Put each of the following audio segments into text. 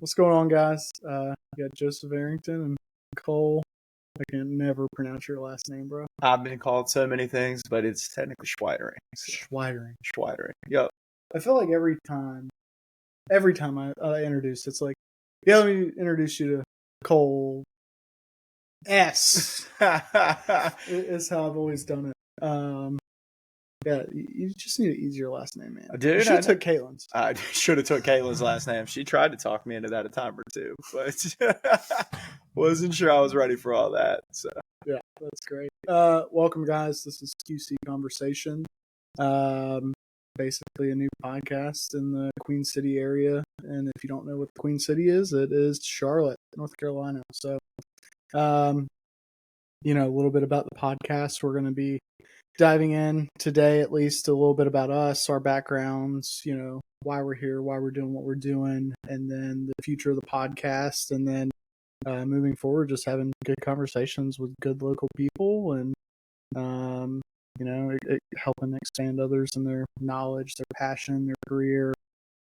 What's going on, guys? We got Joseph Arrington and Cole. I can never pronounce your last name, bro. I've been called so many things, but it's technically Schweidering. Schweidering. Schweidering. Yep. I feel like every time I introduce, it's like, yeah, let me introduce you to Cole S. It's how I've always done it. Yeah, you just need to ease your last name, man. Dude, you should have took Caitlin's. I should have took Caitlin's last name. She tried to talk me into that a time or two, but wasn't sure I was ready for all that. So yeah, that's great. Welcome, guys. This is QC Conversation. Basically a new podcast in the Queen City area, and if you don't know what the Queen City is, it is Charlotte, North Carolina. So, a little bit about the podcast. We're going to be diving in today, at least a little bit about us, our backgrounds, why we're here, why we're doing what we're doing, and then the future of the podcast. And then moving forward, just having good conversations with good local people and, helping expand others in their knowledge, their passion, their career,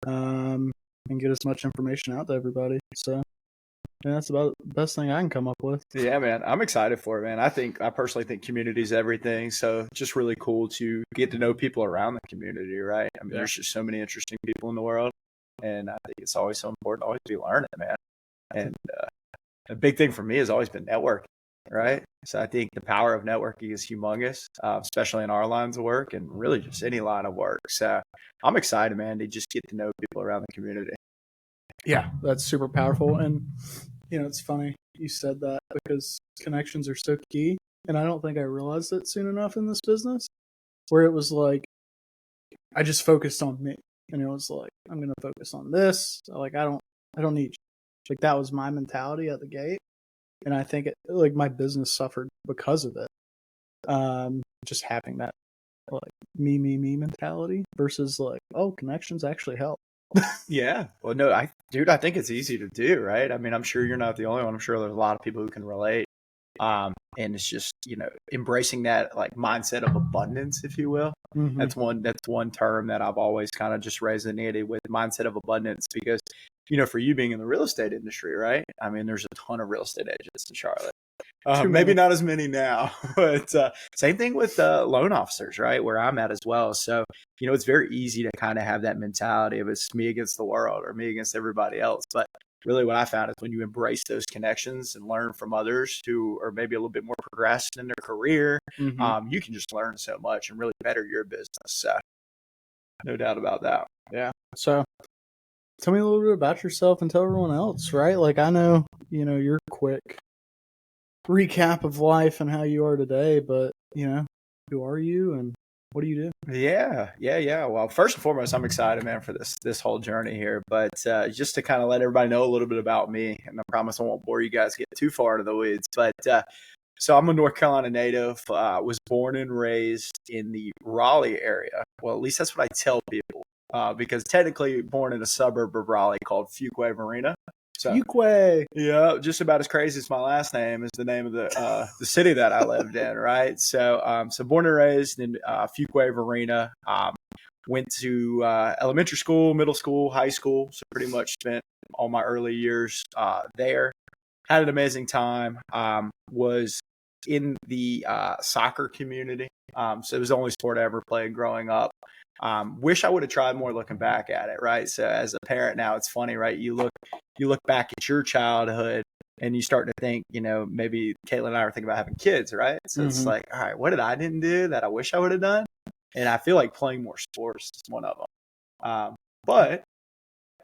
and get as much information out to everybody. So, that's about the best thing I can come up with. Yeah, man, I'm excited for it, man. I personally think community is everything. So just really cool to get to know people around the community, right? I mean, There's just so many interesting people in the world, and I think it's always so important to always be learning, man. And a big thing for me has always been networking, right? So I think the power of networking is humongous, especially in our lines of work and really just any line of work. So I'm excited, man, to just get to know people around the community. Yeah, that's super powerful. And it's funny you said that because connections are so key. And I don't think I realized it soon enough in this business where it was like, I just focused on me. And it was like, I'm going to focus on this. Like, I don't need you. Like, that was my mentality at the gate. And I think my business suffered because of it. Just having that like me mentality versus like, oh, connections actually help. Yeah. Well, no, I think it's easy to do, right? I mean, I'm sure you're not the only one. I'm sure there's a lot of people who can relate. And it's just, embracing that like mindset of abundance, if you will. Mm-hmm. That's one term that I've always kind of just resonated with, mindset of abundance, because, for you being in the real estate industry, right? I mean, there's a ton of real estate agents in Charlotte. Maybe not as many now, but same thing with loan officers, right? Where I'm at as well. So, it's very easy to kind of have that mentality of it's me against the world or me against everybody else. But really what I found is when you embrace those connections and learn from others who are maybe a little bit more progressed in their career, Mm-hmm. you can just learn so much and really better your business. So, no doubt about that. Yeah. So tell me a little bit about yourself and tell everyone else, right? Like, I know, your quick recap of life and how you are today, but, who are you and what do you do? Yeah. Well, first and foremost, I'm excited, man, for this whole journey here. But just to kind of let everybody know a little bit about me, and I promise I won't bore you guys, get too far into the weeds. But so I'm a North Carolina native. Was born and raised in the Raleigh area. Well, at least that's what I tell people, because technically born in a suburb of Raleigh called Fuquay Marina. So, Fuquay. Yeah, just about as crazy as my last name is the name of the city that I lived in, right? So, born and raised in Fuquay Marina. Went to elementary school, middle school, high school. So pretty much spent all my early years there. Had an amazing time. Was in the soccer community. So it was the only sport I ever played growing up. Wish I would have tried more looking back at it, right? So as a parent now, it's funny, right? You look back at your childhood and you start to think, maybe Caitlin and I are thinking about having kids, right? So It's like, all right, what did I didn't do that I wish I would have done? And I feel like playing more sports is one of them. But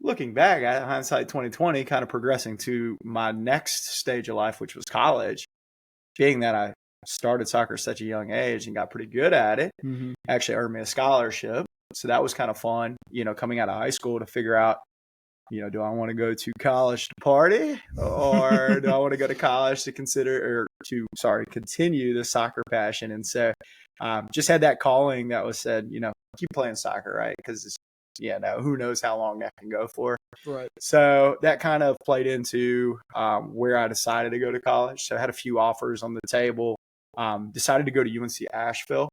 looking back at hindsight 2020, kind of progressing to my next stage of life, which was college, being that I started soccer at such a young age and got pretty good at it, actually earned me a scholarship. So that was kind of fun, coming out of high school to figure out, do I want to go to college to party or do I want to go to college to continue the soccer passion? And so just had that calling that was said, keep playing soccer, right? Because who knows how long that can go for. Right. So that kind of played into where I decided to go to college. So I had a few offers on the table, decided to go to UNC Asheville.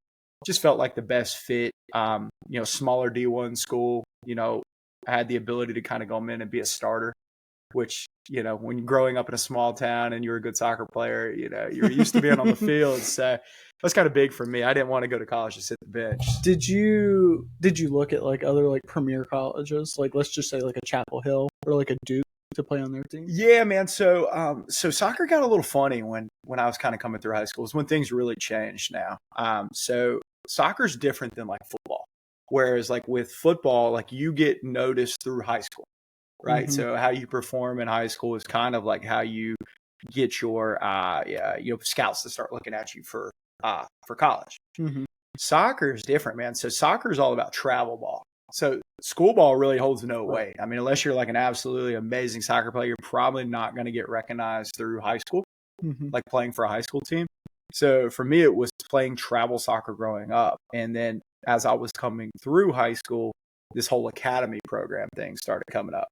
Just felt like the best fit, smaller D1 school, I had the ability to kind of go in and be a starter. which, when you're growing up in a small town and you're a good soccer player, you're used to being on the field. So that's kind of big for me. I didn't want to go to college to sit the bench. Did you look at like other like premier colleges? Like let's just say like a Chapel Hill or like a Duke to play on their team? Yeah, man. So soccer got a little funny when I was kind of coming through high school. Is when things really changed now. So soccer's different than like football. Whereas like with football, like you get noticed through high school, right? Mm-hmm. So how you perform in high school is kind of like how you get your scouts to start looking at you for college. Mm-hmm. Soccer is different, man. So soccer is all about travel ball. So school ball really holds no weight. I mean, unless you're like an absolutely amazing soccer player, you're probably not going to get recognized through high school, like playing for a high school team. So for me, it was playing travel soccer growing up. And then as I was coming through high school, this whole academy program thing started coming up.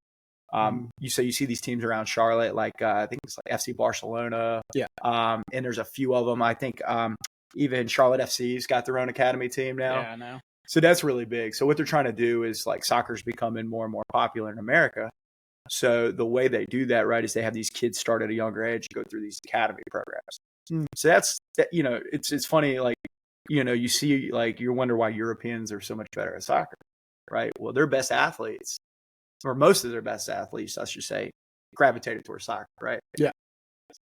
You see these teams around Charlotte, like I think it's like FC Barcelona. Yeah. And there's a few of them. I think even Charlotte FC's got their own academy team now. Yeah, I know. So that's really big. So what they're trying to do is like soccer's becoming more and more popular in America. So the way they do that, right, is they have these kids start at a younger age to go through these academy programs. So that's it's funny, like, you see, like, you wonder why Europeans are so much better at soccer, right? Well, their best athletes, or most of their best athletes, I should say, gravitated towards soccer, right? Yeah.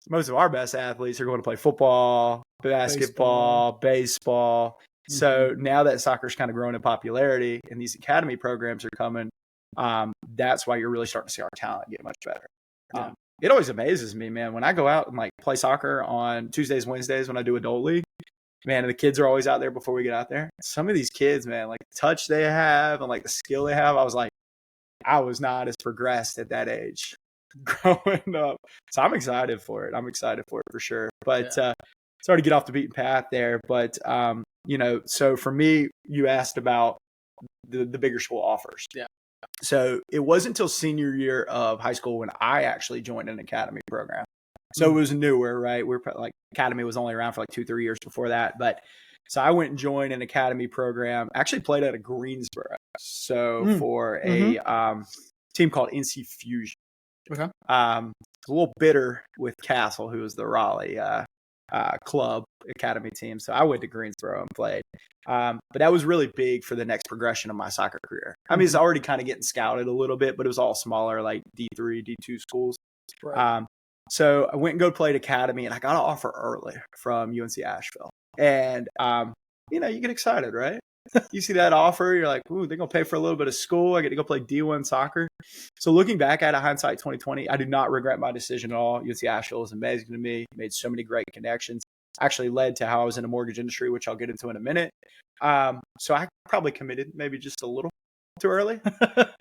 Most of our best athletes are going to play football, basketball, baseball. So now that soccer's kind of growing in popularity and these academy programs are coming, that's why you're really starting to see our talent get much better. It always amazes me, man, when I go out and like play soccer on Tuesdays, Wednesdays when I do adult league, man, and the kids are always out there before we get out there. Some of these kids, man, like the touch they have and like the skill they have, I was like, I was not as progressed at that age growing up. So I'm excited for it. I'm excited for it for sure. But sorry to get off the beaten path there. But, so for me, you asked about the bigger school offers. Yeah. So it wasn't until senior year of high school when I actually joined an academy program. So it was newer, right? We're like academy was only around for like 2-3 years before that. But so I went and joined an academy program, actually played at a Greensboro. So for a team called NC Fusion. Okay. It's a little bitter with Castle, who was the Raleigh club academy team. So I went to Greensboro and played. But that was really big for the next progression of my soccer career. I mean, it's already kind of getting scouted a little bit, but it was all smaller, like D3, D2 schools. Right. So I went and played academy, and I got an offer early from UNC Asheville. And, you get excited, right? You see that offer, you're like, ooh, they're going to pay for a little bit of school. I get to go play D1 soccer. So looking back at it, hindsight 2020, I do not regret my decision at all. UNC Asheville is amazing to me. Made so many great connections. Actually led to how I was in the mortgage industry, which I'll get into in a minute. So I probably committed maybe just a little too early.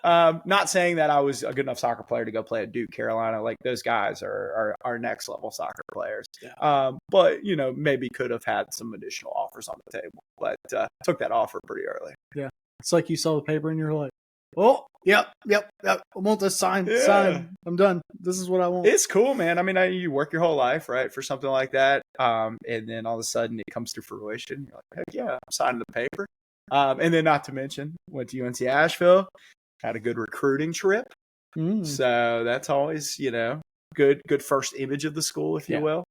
Not saying that I was a good enough soccer player to go play at Duke, Carolina. Like those guys are next level soccer players. Yeah. But maybe could have had some additional offers on the table, but took that offer pretty early. Yeah. It's like you saw the paper and you're like, oh, yep. I want this sign. I'm done. This is what I want. It's cool, man. I mean, you work your whole life, right, for something like that. And then all of a sudden it comes to fruition. You're like, heck yeah, I'm signing the paper. And then not to mention, went to UNC Asheville, had a good recruiting trip. So that's always, good first image of the school, if you will.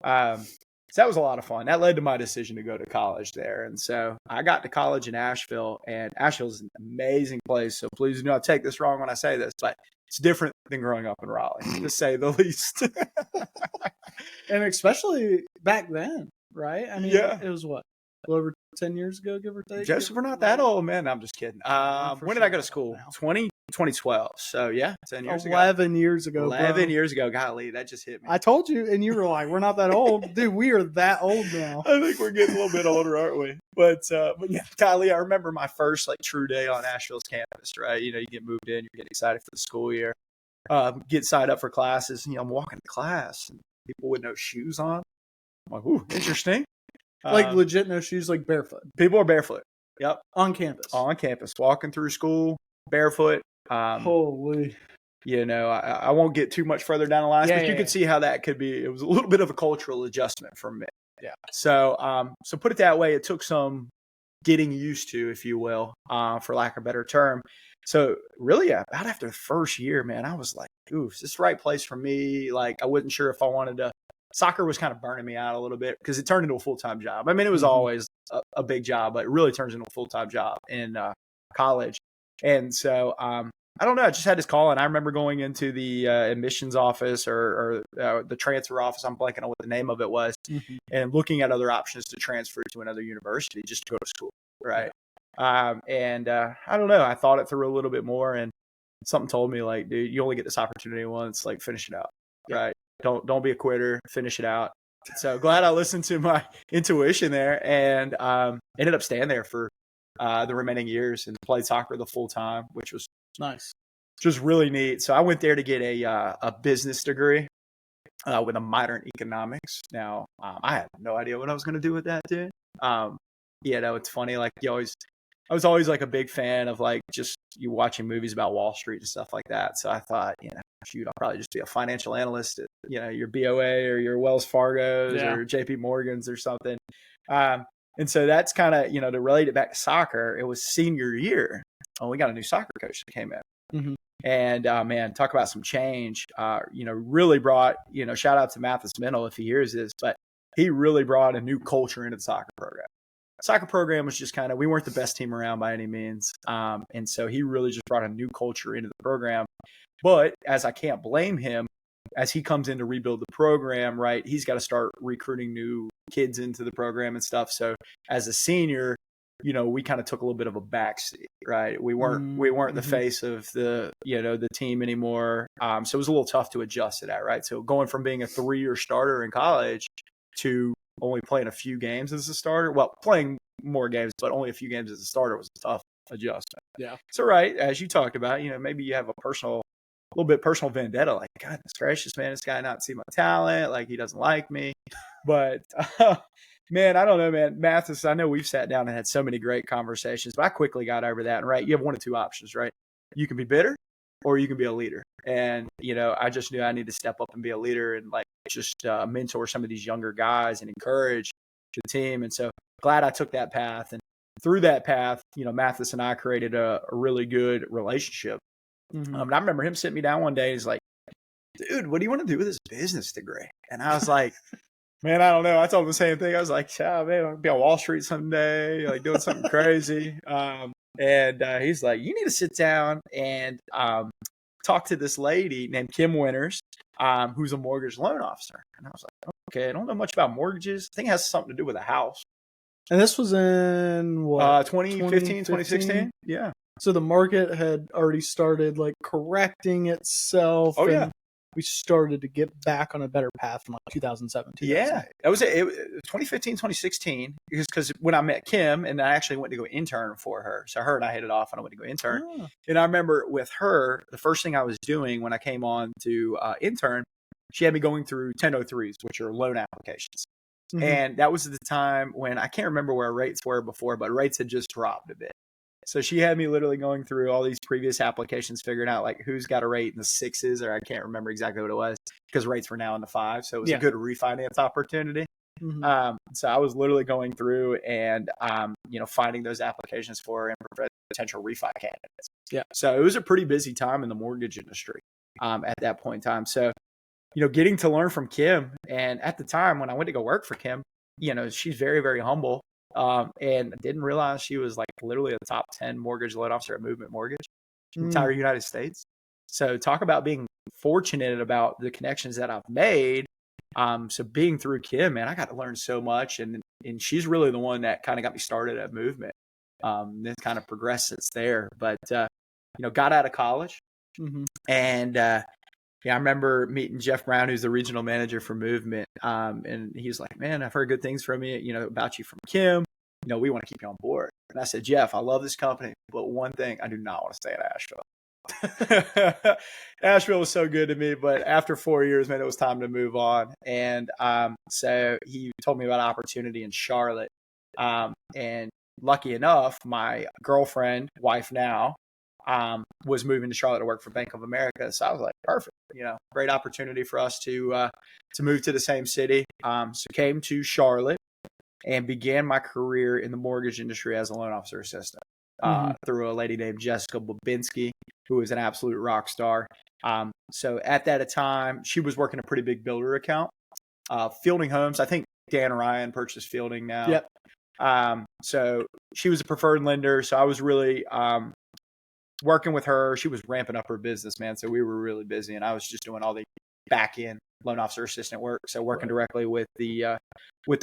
So that was a lot of fun. That led to my decision to go to college there. And so I got to college in Asheville, and Asheville is an amazing place. So please do not take this wrong when I say this, but it's different than growing up in Raleigh, to say the least. And especially back then, right? I mean, it was what? Over 10 years ago, give or take? Joseph, we're not that old, man. No, I'm just kidding. When did I go to school? 2012. So, yeah, 10 years ago. 11 years ago, 11 years ago. Golly, that just hit me. I told you, and you were like, we're not that old. Dude, we are that old now. I think we're getting a little bit older, aren't we? But yeah, golly, I remember my first, true day on Asheville's campus, right? You get moved in, you're getting excited for the school year. Get signed up for classes. I'm walking to class, and people with no shoes on. I'm like, ooh, interesting. Legit no shoes, like barefoot. People are barefoot. Yep. On campus. Walking through school, barefoot. Holy. I won't get too much further down the line, but you could see how that could be. It was a little bit of a cultural adjustment for me. Yeah. So, so put it that way, it took some getting used to, if you will, for lack of a better term. So really, about after the first year, man, I was like, ooh, is this the right place for me? Like, I wasn't sure if I wanted to. Soccer was kind of burning me out a little bit because it turned into a full-time job. I mean, it was always a big job, but it really turns into a full-time job in college. And so, I don't know. I just had this call, and I remember going into the admissions office or the transfer office. I'm blanking on what the name of it was, and looking at other options to transfer to another university just to go to school, right? And I don't know. I thought it through a little bit more, and something told me like, dude, you only get this opportunity once. Like, finish it out, right? Don't be a quitter. Finish it out. So glad I listened to my intuition there, and ended up staying there for the remaining years and played soccer the full time, which was nice, just really neat. So I went there to get a business degree with a minor in economics. Now I had no idea what I was going to do with that, dude. It's funny. Like I was always like a big fan of like just you watching movies about Wall Street and stuff like that. So I thought, shoot, I'll probably just be a financial analyst at, your BOA or your Wells Fargo's or JP Morgan's or something. And so that's kind of, to relate it back to soccer, it was senior year. Oh, we got a new soccer coach that came in. And man, talk about some change, really brought, shout out to Mathis Mendel if he hears this, but he really brought a new culture into the soccer program. Soccer program was just we weren't the best team around by any means. And so he really just brought a new culture into the program. But as I can't blame him, as he comes in to rebuild the program, right, he's got to start recruiting new kids into the program and stuff. So as a senior, we kind of took a little bit of a backseat, right? We weren't the face of the, the team anymore. So it was a little tough to adjust to that, right? So going from being a 3-year starter in college to only playing a few games as a starter, well, playing more games, but only a few games as a starter was a tough adjustment. Yeah. So, right, as you talked about, maybe you have a little bit personal vendetta, like, goodness gracious, man, this guy not see my talent, like he doesn't like me. But man, I don't know, man. Mathis, I know we've sat down and had so many great conversations, but I quickly got over that. And right, you have one of two options, right? You can be bitter or you can be a leader. And, I just knew I needed to step up and be a leader and like just mentor some of these younger guys and encourage the team. And so glad I took that path. And through that path, Mathis and I created a really good relationship. And I remember him sitting me down one day. He's like, dude, what do you want to do with this business degree? And I was like, man, I don't know. I told him the same thing. I was like, man, I'll be on Wall Street someday, like doing something crazy. And he's like, you need to sit down and talk to this lady named Kim Winters, who's a mortgage loan officer. And I was like, okay, I don't know much about mortgages. I think it has something to do with a house. And this was in what? 2015, 2016? Yeah. So the market had already started like correcting itself. Oh, yeah. We started to get back on a better path in like 2017. Yeah. It was 2015, 2016, because when I met Kim and I actually went to go intern for her. So her and I hit it off and I went to go intern. Oh. And I remember with her, the first thing I was doing when I came on to intern, she had me going through 1003s, which are loan applications. And that was the time when I can't remember where rates were before, but rates had just dropped a bit. So she had me literally going through all these previous applications, figuring out like who's got a rate in the 6s, or I can't remember exactly what it was because rates were now in the 5s. So it was a good refinance opportunity. So I was literally going through and, finding those applications for potential refi candidates. Yeah. So it was a pretty busy time in the mortgage industry at that point in time. So, getting to learn from Kim. And at the time when I went to go work for Kim, she's very, very humble. And I didn't realize she was like literally a top 10 mortgage loan officer at Movement Mortgage, entire United States. So talk about being fortunate about the connections that I've made. So being through Kim, man, I got to learn so much. And she's really the one that kind of got me started at Movement. Then kind of progressed since there. But, got out of college and, I remember meeting Jeff Brown, who's the regional manager for Movement. And he was like, man, I've heard good things from you, about you from Kim. We want to keep you on board. And I said, Jeff, I love this company, but one thing, I do not want to stay in Asheville. Asheville was so good to me, but after 4 years, man, it was time to move on. And so he told me about an opportunity in Charlotte. And lucky enough, my girlfriend, wife now, was moving to Charlotte to work for Bank of America. So I was like, perfect, great opportunity for us to move to the same city. So came to Charlotte and began my career in the mortgage industry as a loan officer assistant. through a lady named Jessica Babinski, who was an absolute rock star. So at that time, she was working a pretty big builder account, Fielding Homes. I think Dan Ryan purchased Fielding now. Yep. So she was a preferred lender. So I was really working with her. She was ramping up her business, man. So we were really busy, and I was just doing all the back end loan officer assistant work. So working directly with the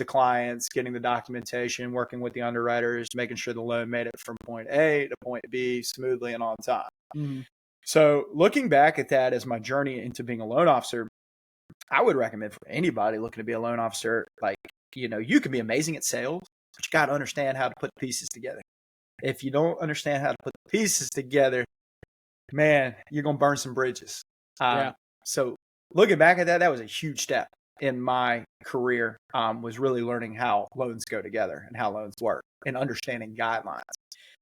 clients, getting the documentation, working with the underwriters, making sure the loan made it from point A to point B smoothly and on time. Mm-hmm. So looking back at that as my journey into being a loan officer, I would recommend for anybody looking to be a loan officer, like, you can be amazing at sales, but you got to understand how to put the pieces together. If you don't understand how to put the pieces together, man, you're going to burn some bridges. So looking back at that, that was a huge step in my career, was really learning how loans go together and how loans work and understanding guidelines.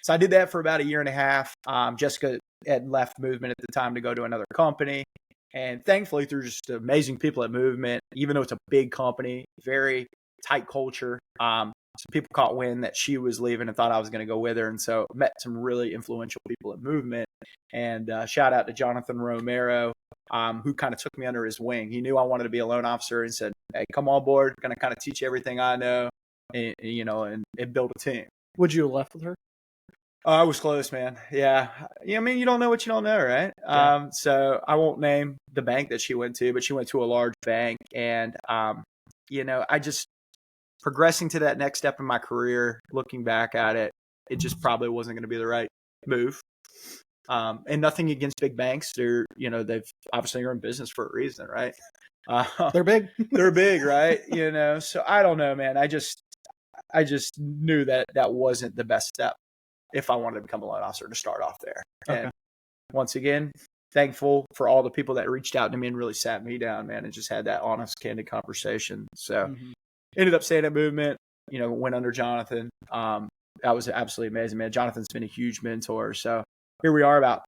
So I did that for about a year and a half. Jessica had left Movement at the time to go to another company. And thankfully, through just amazing people at Movement, even though it's a big company, very tight culture, some people caught wind that she was leaving and thought I was going to go with her. And so met some really influential people at Movement. And shout out to Jonathan Romero, who kind of took me under his wing. He knew I wanted to be a loan officer and said, hey, come on board. Going to kind of teach you everything I know and build a team. Would you have left with her? I was close, man. Yeah. I mean, you don't know what you don't know, right? Yeah. So I won't name the bank that she went to, but she went to a large bank. And, I just progressing to that next step in my career, looking back at it, it just probably wasn't going to be the right move. And nothing against big banks. They've obviously are in business for a reason, right? They're big. They're big, right? So I don't know, man. I just knew that wasn't the best step if I wanted to become a loan officer to start off there. Okay. And once again, thankful for all the people that reached out to me and really sat me down, man, and just had that honest, candid conversation. So ended up staying at Movement, went under Jonathan. That was absolutely amazing, man. Jonathan's been a huge mentor. So here we are about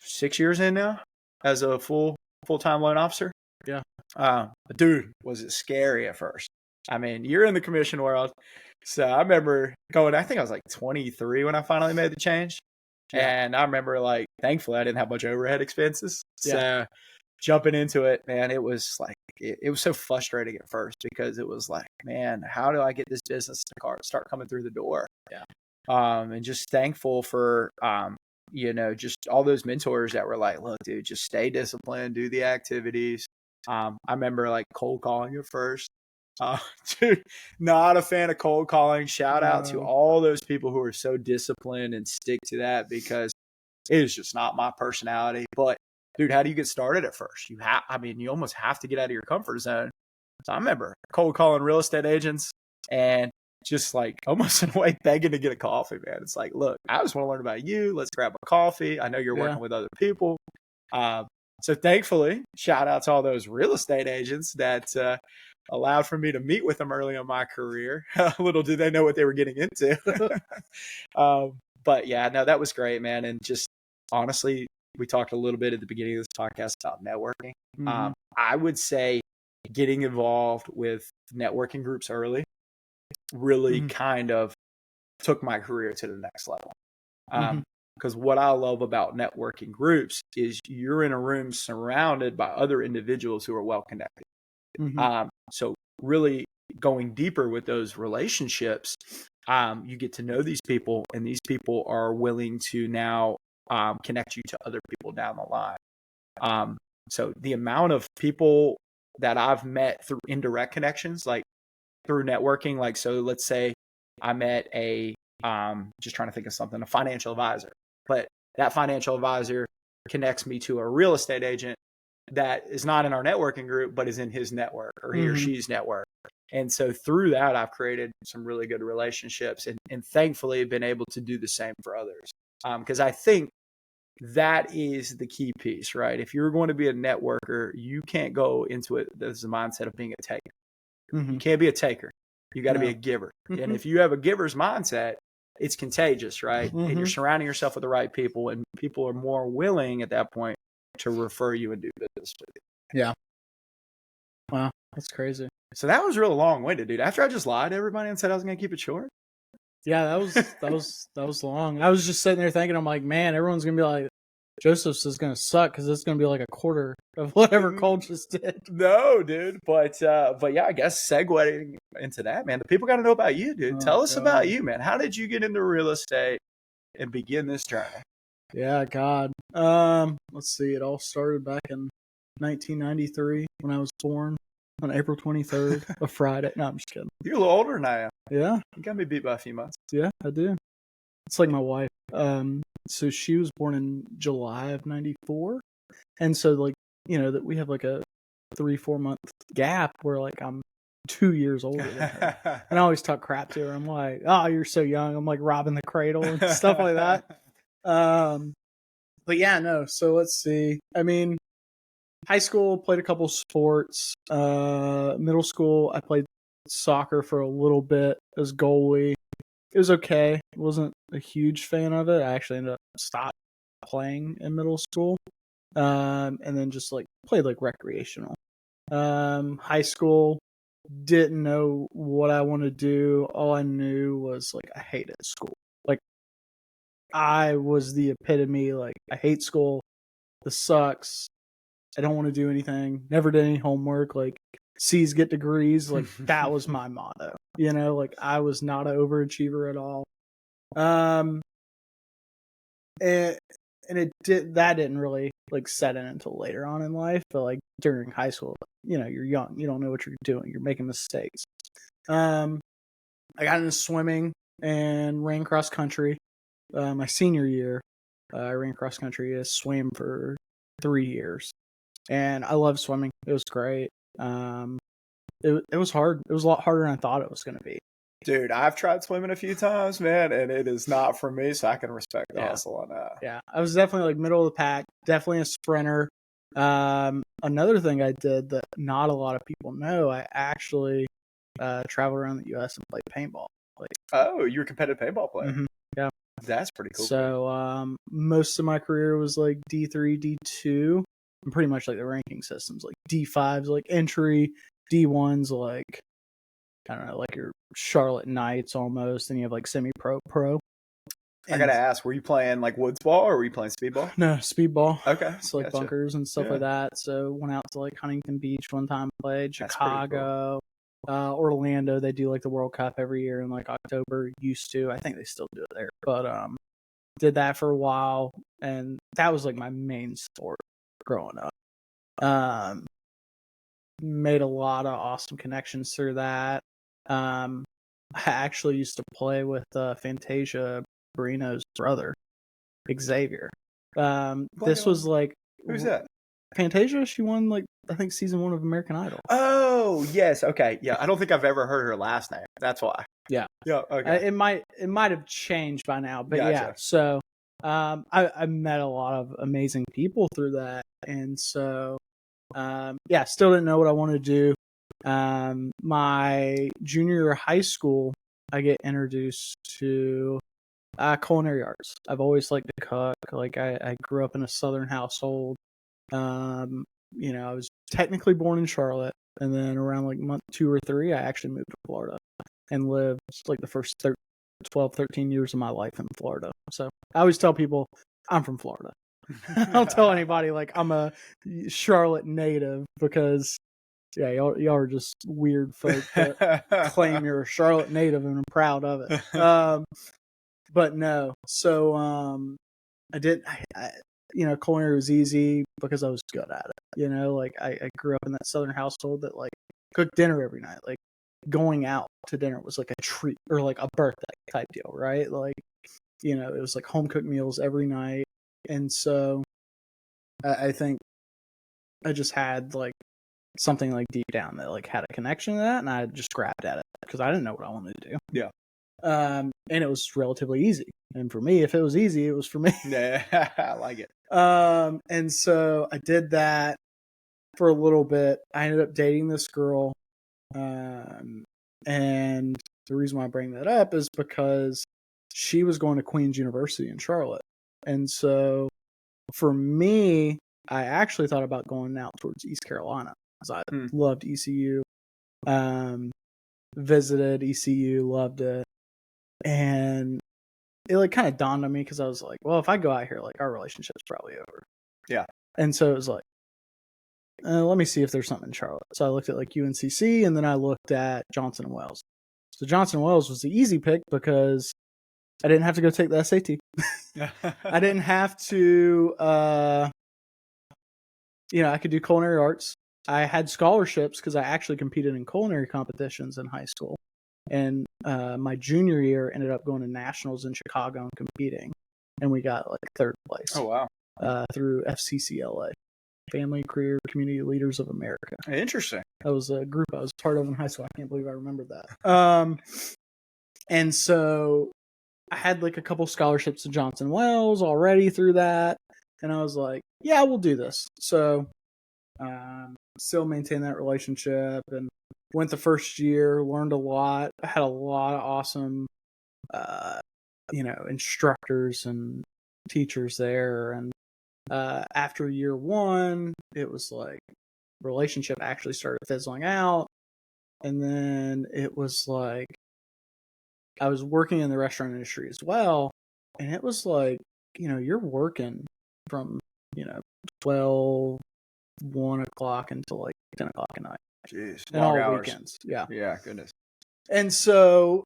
6 years in now as a full-time loan officer. Yeah. But dude, was it scary at first. I mean, you're in the commission world. So I remember I think I was like 23 when I finally made the change. Yeah. And I remember thankfully I didn't have much overhead expenses. So jumping into it, man, it was it was so frustrating at first because it was like, man, how do I get this business to start coming through the door? Yeah. And just thankful for, just all those mentors that were like, look, dude, just stay disciplined, do the activities. I remember cold calling at first. Dude, not a fan of cold calling. Shout out to all those people who are so disciplined and stick to that because it is just not my personality. But dude, how do you get started at first? You almost have to get out of your comfort zone. So I remember cold calling real estate agents and just almost in a way begging to get a coffee, man. It's like, look, I just want to learn about you. Let's grab a coffee. I know you're working with other people. So thankfully, shout out to all those real estate agents that allowed for me to meet with them early in my career. Little did they know what they were getting into. But yeah, no, that was great, man. And just honestly, we talked a little bit at the beginning of this podcast about networking. I would say getting involved with networking groups early really kind of took my career to the next level. Because what I love about networking groups is you're in a room surrounded by other individuals who are well connected. So really going deeper with those relationships, you get to know these people, and these people are willing to now connect you to other people down the line. So the amount of people that I've met through indirect connections, through networking, so let's say I met just trying to think of something, a financial advisor, but that financial advisor connects me to a real estate agent that is not in our networking group, but is in his network or he or she's network. And so through that, I've created some really good relationships and thankfully been able to do the same for others. Because I think that is the key piece, right? If you're going to be a networker, you can't go into it as a mindset of being a taker. You can't be a taker. You got to be a giver. And if you have a giver's mindset, it's contagious, right? And you're surrounding yourself with the right people, and people are more willing at that point to refer you and do business with you. Yeah. Wow. That's crazy. So that was real long-winded, dude. After I just lied to everybody and said I was going to keep it short. Yeah, that was long. I was just sitting there thinking, I'm like, man, everyone's gonna be like, Joseph's is gonna suck because it's gonna be like a quarter of whatever Cole just did. No, dude. But yeah, I guess segueing into that, man, the people got to know about you, dude. Oh, Tell us about God. you, man. How did you get into real estate and begin this journey? Yeah, God. Let's see. It all started back in 1993 when I was born on April 23rd, a Friday. No, I'm just kidding. You're a little older than I am. Yeah, You got me beat by a few months. yeah, I do. It's like my wife. So she was born in July of '94, and so like that we have like a 3-4 month gap where like I'm 2 years older than her, and I always talk crap to her. I'm like, "Oh, you're so young." I'm like robbing the cradle and stuff like that. But yeah, no. So let's see. I mean, high school played a couple sports. Middle school I played soccer for a little bit as goalie. It was okay. Wasn't a huge fan of it. I actually ended up stopped playing in middle school. And then just like played like recreational. High school, didn't know what I wanted to do. All I knew was like I hated school. Like I was the epitome. Like I hate school. This sucks. I don't want to do anything. Never did any homework. Like C's get degrees. Like that was my motto. Like I was not an overachiever at all. Um, and that didn't really like set in until later on in life. But like during high school, you're young. You don't know what you're doing. You're making mistakes. I got into swimming and ran cross country. My senior year, I ran cross country. I swam for 3 years. And I love swimming. It was great. It was hard. It was a lot harder than I thought it was going to be. Dude, I've tried swimming a few times, man, and it is not for me, so I can respect the hustle on that. Yeah, I was definitely like middle of the pack, definitely a sprinter. Another thing I did that not a lot of people know, I actually traveled around the U.S. and played paintball. Like, oh, you're a competitive paintball player. Mm-hmm, yeah, that's pretty cool. So most of my career was like D3, D2, and pretty much like the ranking systems, like D5's like entry, D1's like I don't know, like your Charlotte Knights almost, and you have like semi-pro, pro. I gotta ask, were you playing like woods ball or were you playing speedball? No, speedball. Okay, so like bunkers and stuff like that. So went out to like Huntington Beach one time, played Chicago, Orlando. They do like the World Cup every year in like October. Used to, I think they still do it there, but did that for a while, and that was like my main sport growing up. Made a lot of awesome connections through that. I actually used to play with Fantasia Barrino's brother, Xavier. This was like who's that? Fantasia. She won like I think season 1 of American Idol. Oh yes, okay, yeah. I don't think I've ever heard her last name. That's why. Yeah, yeah. Okay. It might have changed by now, but gotcha. Yeah. So I met a lot of amazing people through that, and so yeah, still didn't know what I wanted to do. My junior year of high school, I get introduced to culinary arts. I've always liked to cook. Like I grew up in a Southern household. I was technically born in Charlotte, and then around like month 2 or 3, I actually moved to Florida and lived like the first 12, 13 years of my life in Florida. So I always tell people I'm from Florida. I don't tell anybody like I'm a Charlotte native because yeah, y'all are just weird folk that claim you're a Charlotte native and are proud of it. But no, so I did. Culinary was easy because I was good at it. Like I grew up in that Southern household that like cooked dinner every night. Like going out to dinner was like a treat or like a birthday type deal, right? Like it was like home cooked meals every night, and so I think I just had like something like deep down that like had a connection to that, and I just grabbed at it because I didn't know what I wanted to do. Yeah. And it was relatively easy. And for me, if it was easy, it was for me. Yeah, I like it. And so I did that for a little bit. I ended up dating this girl. And the reason why I bring that up is because she was going to Queen's University in Charlotte. And so for me, I actually thought about going out towards East Carolina because I loved ECU. Visited ECU, loved it. And it like kind of dawned on me because I was like, well, if I go out here, like our relationship's probably over. Yeah. And so it was like, let me see if there's something in Charlotte. So I looked at like UNCC, and then I looked at Johnson & Wales. So Johnson & Wales was the easy pick because I didn't have to go take the SAT. I didn't have to, I could do culinary arts. I had scholarships because I actually competed in culinary competitions in high school. And my junior year ended up going to nationals in Chicago and competing. And we got like third place. Oh, wow. Through FCCLA, Family Career Community Leaders of America. Interesting. That was a group I was part of in high school. I can't believe I remembered that. And so I had like a couple scholarships to Johnson Wells already through that. And I was like, yeah, we'll do this. So still maintain that relationship and went the first year, learned a lot. I had a lot of awesome, instructors and teachers there. And after year one, it was like relationship actually started fizzling out. And then it was like I was working in the restaurant industry as well. And it was like, you're working from, 12, 1 o'clock until like 10 o'clock at night. Jeez. And Long all hours. weekends. Yeah. Yeah, goodness. And so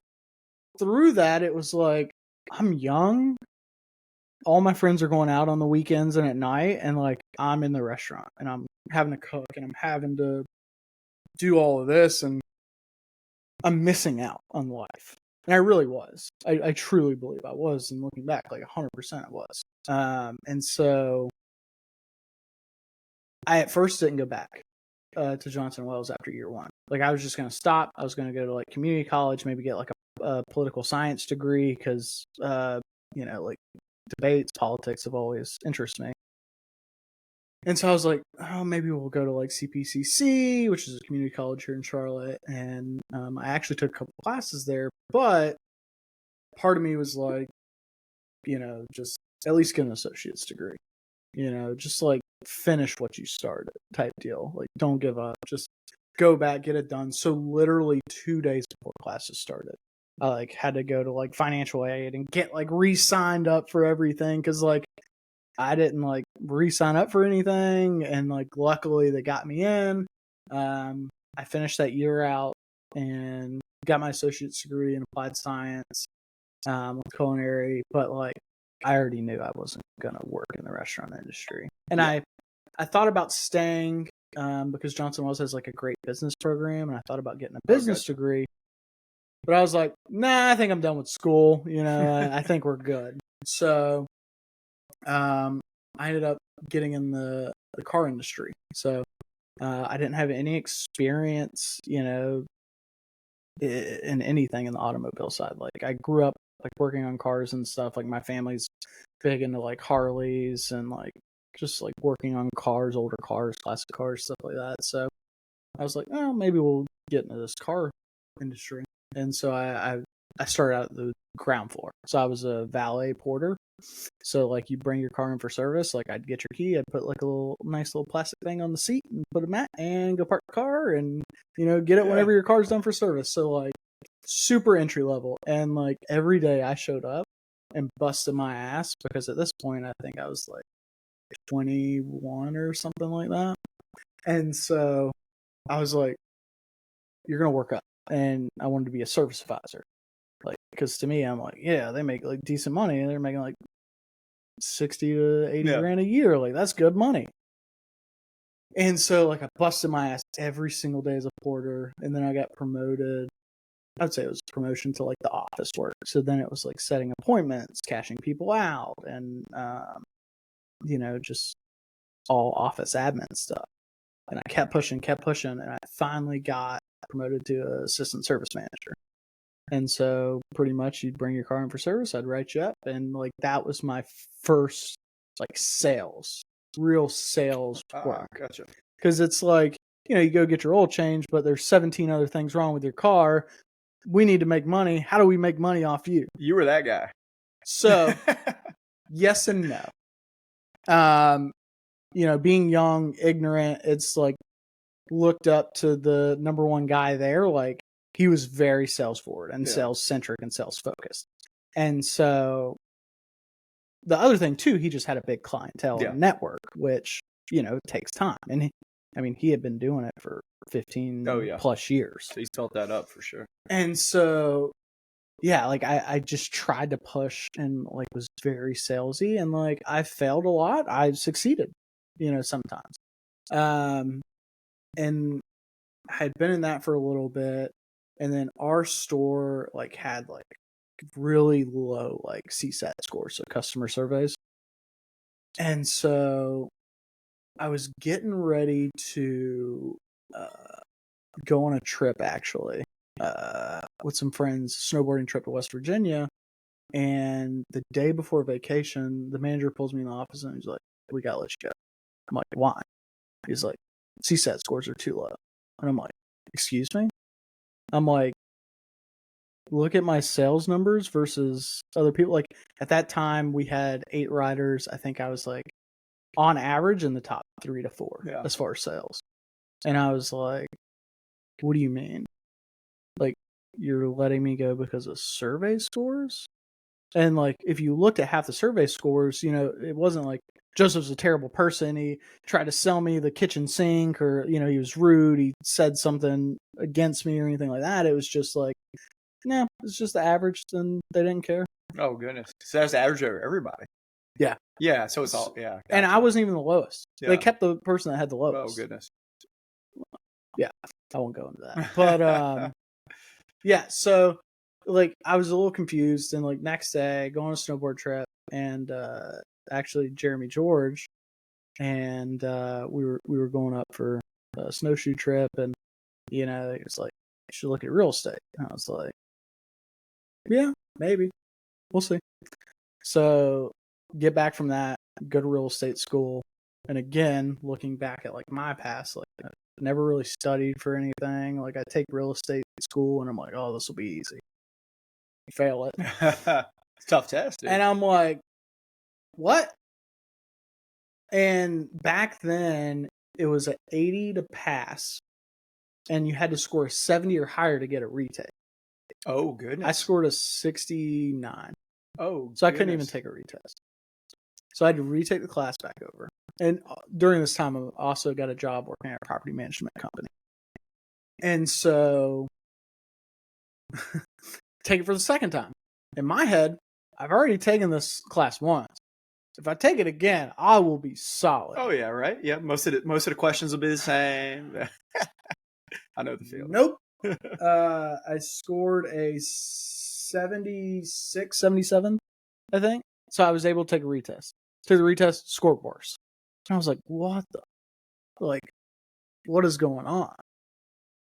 through that, it was like, I'm young. All my friends are going out on the weekends and at night. And like, I'm in the restaurant and I'm having to cook and I'm having to do all of this. And I'm missing out on life. And I really was. I truly believe I was. And looking back, like 100% I was. And so I at first didn't go back to Johnson Wells after year one. Like I was just going to stop. I was going to go to like community college, maybe get like a political science degree because, like debates, politics have always interested me. And so I was like, oh, maybe we'll go to like CPCC, which is a community college here in Charlotte. And I actually took a couple classes there, but part of me was like, just at least get an associate's degree, just like finish what you started type deal. Like don't give up, just go back, get it done. So literally 2 days before classes started, I like had to go to like financial aid and get like re-signed up for everything. Cause like, I didn't like re-sign up for anything. And like, luckily they got me in. I finished that year out and got my associate's degree in applied science, with culinary, but like, I already knew I wasn't going to work in the restaurant industry. And yeah. I thought about staying, because Johnson Wells has like a great business program. And I thought about getting a business degree, but I was like, nah, I think I'm done with school. I think we're good. So, I ended up getting in the car industry. So I didn't have any experience, in anything in the automobile side. Like I grew up like working on cars and stuff. Like my family's big into like Harleys and like just like working on cars, older cars, classic cars, stuff like that. So I was like, oh, maybe we'll get into this car industry. And so I started out at the ground floor. So I was a valet porter. So like you bring your car in for service, like I'd get your key, I'd put like a nice little plastic thing on the seat and put a mat and go park the car and get it whenever your car's done for service. So like super entry level. And like every day I showed up and busted my ass because at this point I think I was like 21 or something like that. And so I was like, you're gonna work up. And I wanted to be a service advisor. Like, because to me, I'm like, yeah, they make like decent money, and they're making like 60 to 80 grand a year. Like, that's good money. And so, like, I busted my ass every single day as a porter, and then I got promoted. I'd say it was promotion to like the office work. So then it was like setting appointments, cashing people out, and just all office admin stuff. And I kept pushing, and I finally got promoted to assistant service manager. And so pretty much you'd bring your car in for service, I'd write you up. And like that was my first like real sales work. Gotcha. Because it's like, you go get your oil change, but there's 17 other things wrong with your car. We need to make money. How do we make money off you? You were that guy. So yes and no. Being young, ignorant, it's like looked up to the number one guy there. Like, he was very sales forward and sales centric and sales focused. And so the other thing too, he just had a big clientele and network, which, takes time. And he had been doing it for 15 plus years. So he's built that up for sure. And so, yeah, like I just tried to push and like was very salesy, and like I failed a lot. I succeeded, sometimes. And I had been in that for a little bit, and then our store like had like really low like CSAT scores, so customer surveys. And so I was getting ready to go on a trip actually with some friends, snowboarding trip to West Virginia. And the day before vacation, the manager pulls me in the office and he's like, "We gotta let you go." I'm like, "Why?" He's like, "CSAT scores are too low." And I'm like, "Excuse me?" I'm like, "Look at my sales numbers versus other people." Like at that time we had 8 riders. I think I was like on average in the top 3 to 4 as far as sales. And I was like, "What do you mean? Like you're letting me go because of survey scores?" And like if you looked at half the survey scores, it wasn't like Joseph's a terrible person. He tried to sell me the kitchen sink, or he was rude. He said something against me or anything like that. It was just like, no, it's just the average, and they didn't care. Oh goodness! So that's the average over everybody. Yeah, yeah. So it's all Gotcha. And I wasn't even the lowest. They kept the person that had the lowest. Oh goodness! Yeah, I won't go into that. But yeah. So like I was a little confused, and like next day go on a snowboard trip, and actually Jeremy George, and we were going up for a snowshoe trip, and it was like, "You should look at real estate." And I was like, "Yeah, maybe, we'll see." So get back from that, go to real estate school, and again looking back at like my past, like I never really studied for anything. Like I take real estate school, and I'm like, "Oh, this will be easy." Fail it. It's a tough test, dude. And I'm like, "What?" And back then it was an 80 to pass, and you had to score a 70 or higher to get a retake. Oh goodness! I scored a 69. Oh, so I couldn't even take a retest. So I had to retake the class back over. And during this time, I also got a job working at a property management company. And so take it for the second time. In my head, I've already taken this class once. If I take it again, I will be solid. Oh yeah, right. Yeah, most of the questions will be the same. I know the feeling. Nope. I scored a 76, 77, I think. So I was able to take a retest. Took the retest, scored worse. And I was like, what is going on?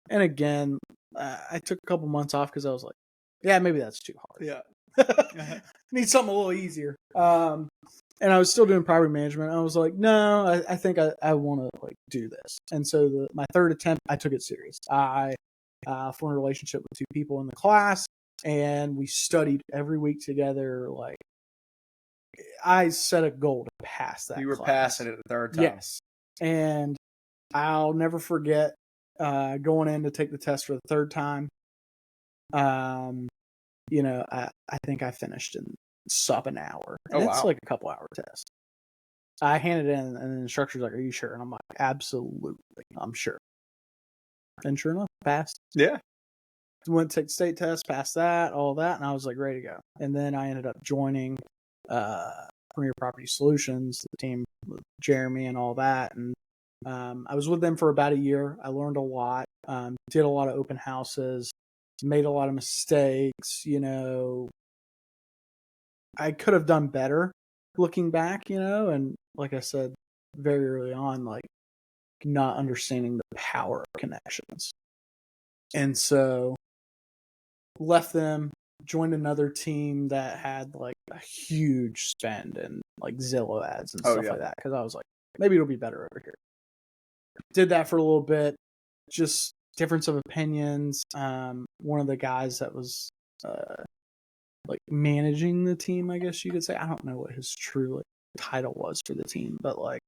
And again, I took a couple months off because I was like, yeah, maybe that's too hard. Yeah. Need something a little easier. And I was still doing property management. I was like, no, I think I want to like do this. And so my third attempt, I took it serious. I formed a relationship with 2 people in the class, and we studied every week together. Like I set a goal to pass that. You were class. passing it the third time. Yes. And I'll never forget going in to take the test for the third time. I think I finished in sub an hour. And it's like a couple hour test. I handed it in, and the instructor's like, "Are you sure?" And I'm like, "Absolutely, I'm sure." And sure enough, passed. Yeah. Went to take the state test, passed that, all that, and I was like ready to go. And then I ended up joining Premier Property Solutions, the team with Jeremy and all that. And I was with them for about a year. I learned a lot, did a lot of open houses, made a lot of mistakes. I could have done better looking back, and like I said very early on, like not understanding the power of connections. And so left them, joined another team that had like a huge spend and like Zillow ads and stuff like that, because I was like, maybe it'll be better over here. Did that for a little bit, just difference of opinions. One of the guys that was like managing the team, I guess you could say, I don't know what his true title was for the team, but like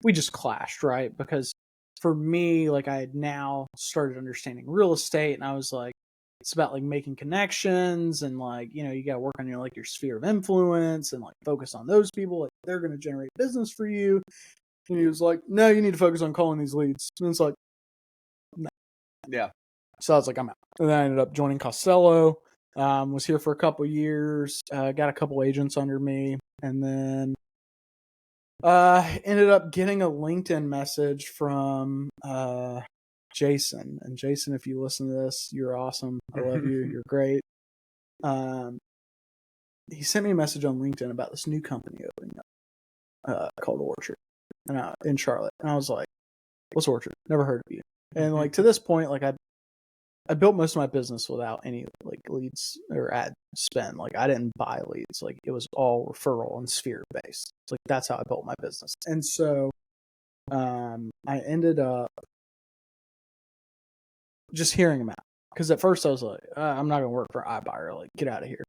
we just clashed, right? Because for me, like I had now started understanding real estate, and I was like, it's about like making connections and like, you know, you got to work on your like your sphere of influence and like focus on those people. Like they're going to generate business for you. And he was like, no, you need to focus on calling these leads. And it's like, no. Yeah. So I was like, I'm out. And then I ended up joining Costello. Was here for a couple years. Got a couple agents under me, and then ended up getting a LinkedIn message from Jason. And Jason, if you listen to this, you're awesome. I love you. You're great. He sent me a message on LinkedIn about this new company opening up called Orchard, and in Charlotte. And I was like, "What's Orchard? Never heard of you." And like to this point, like I built most of my business without any like leads or ad spend. Like I didn't buy leads. Like it was all referral and sphere based. Like that's how I built my business. And so I ended up just hearing him out. Because at first I was like, I'm not gonna work for iBuyer. Like, get out of here.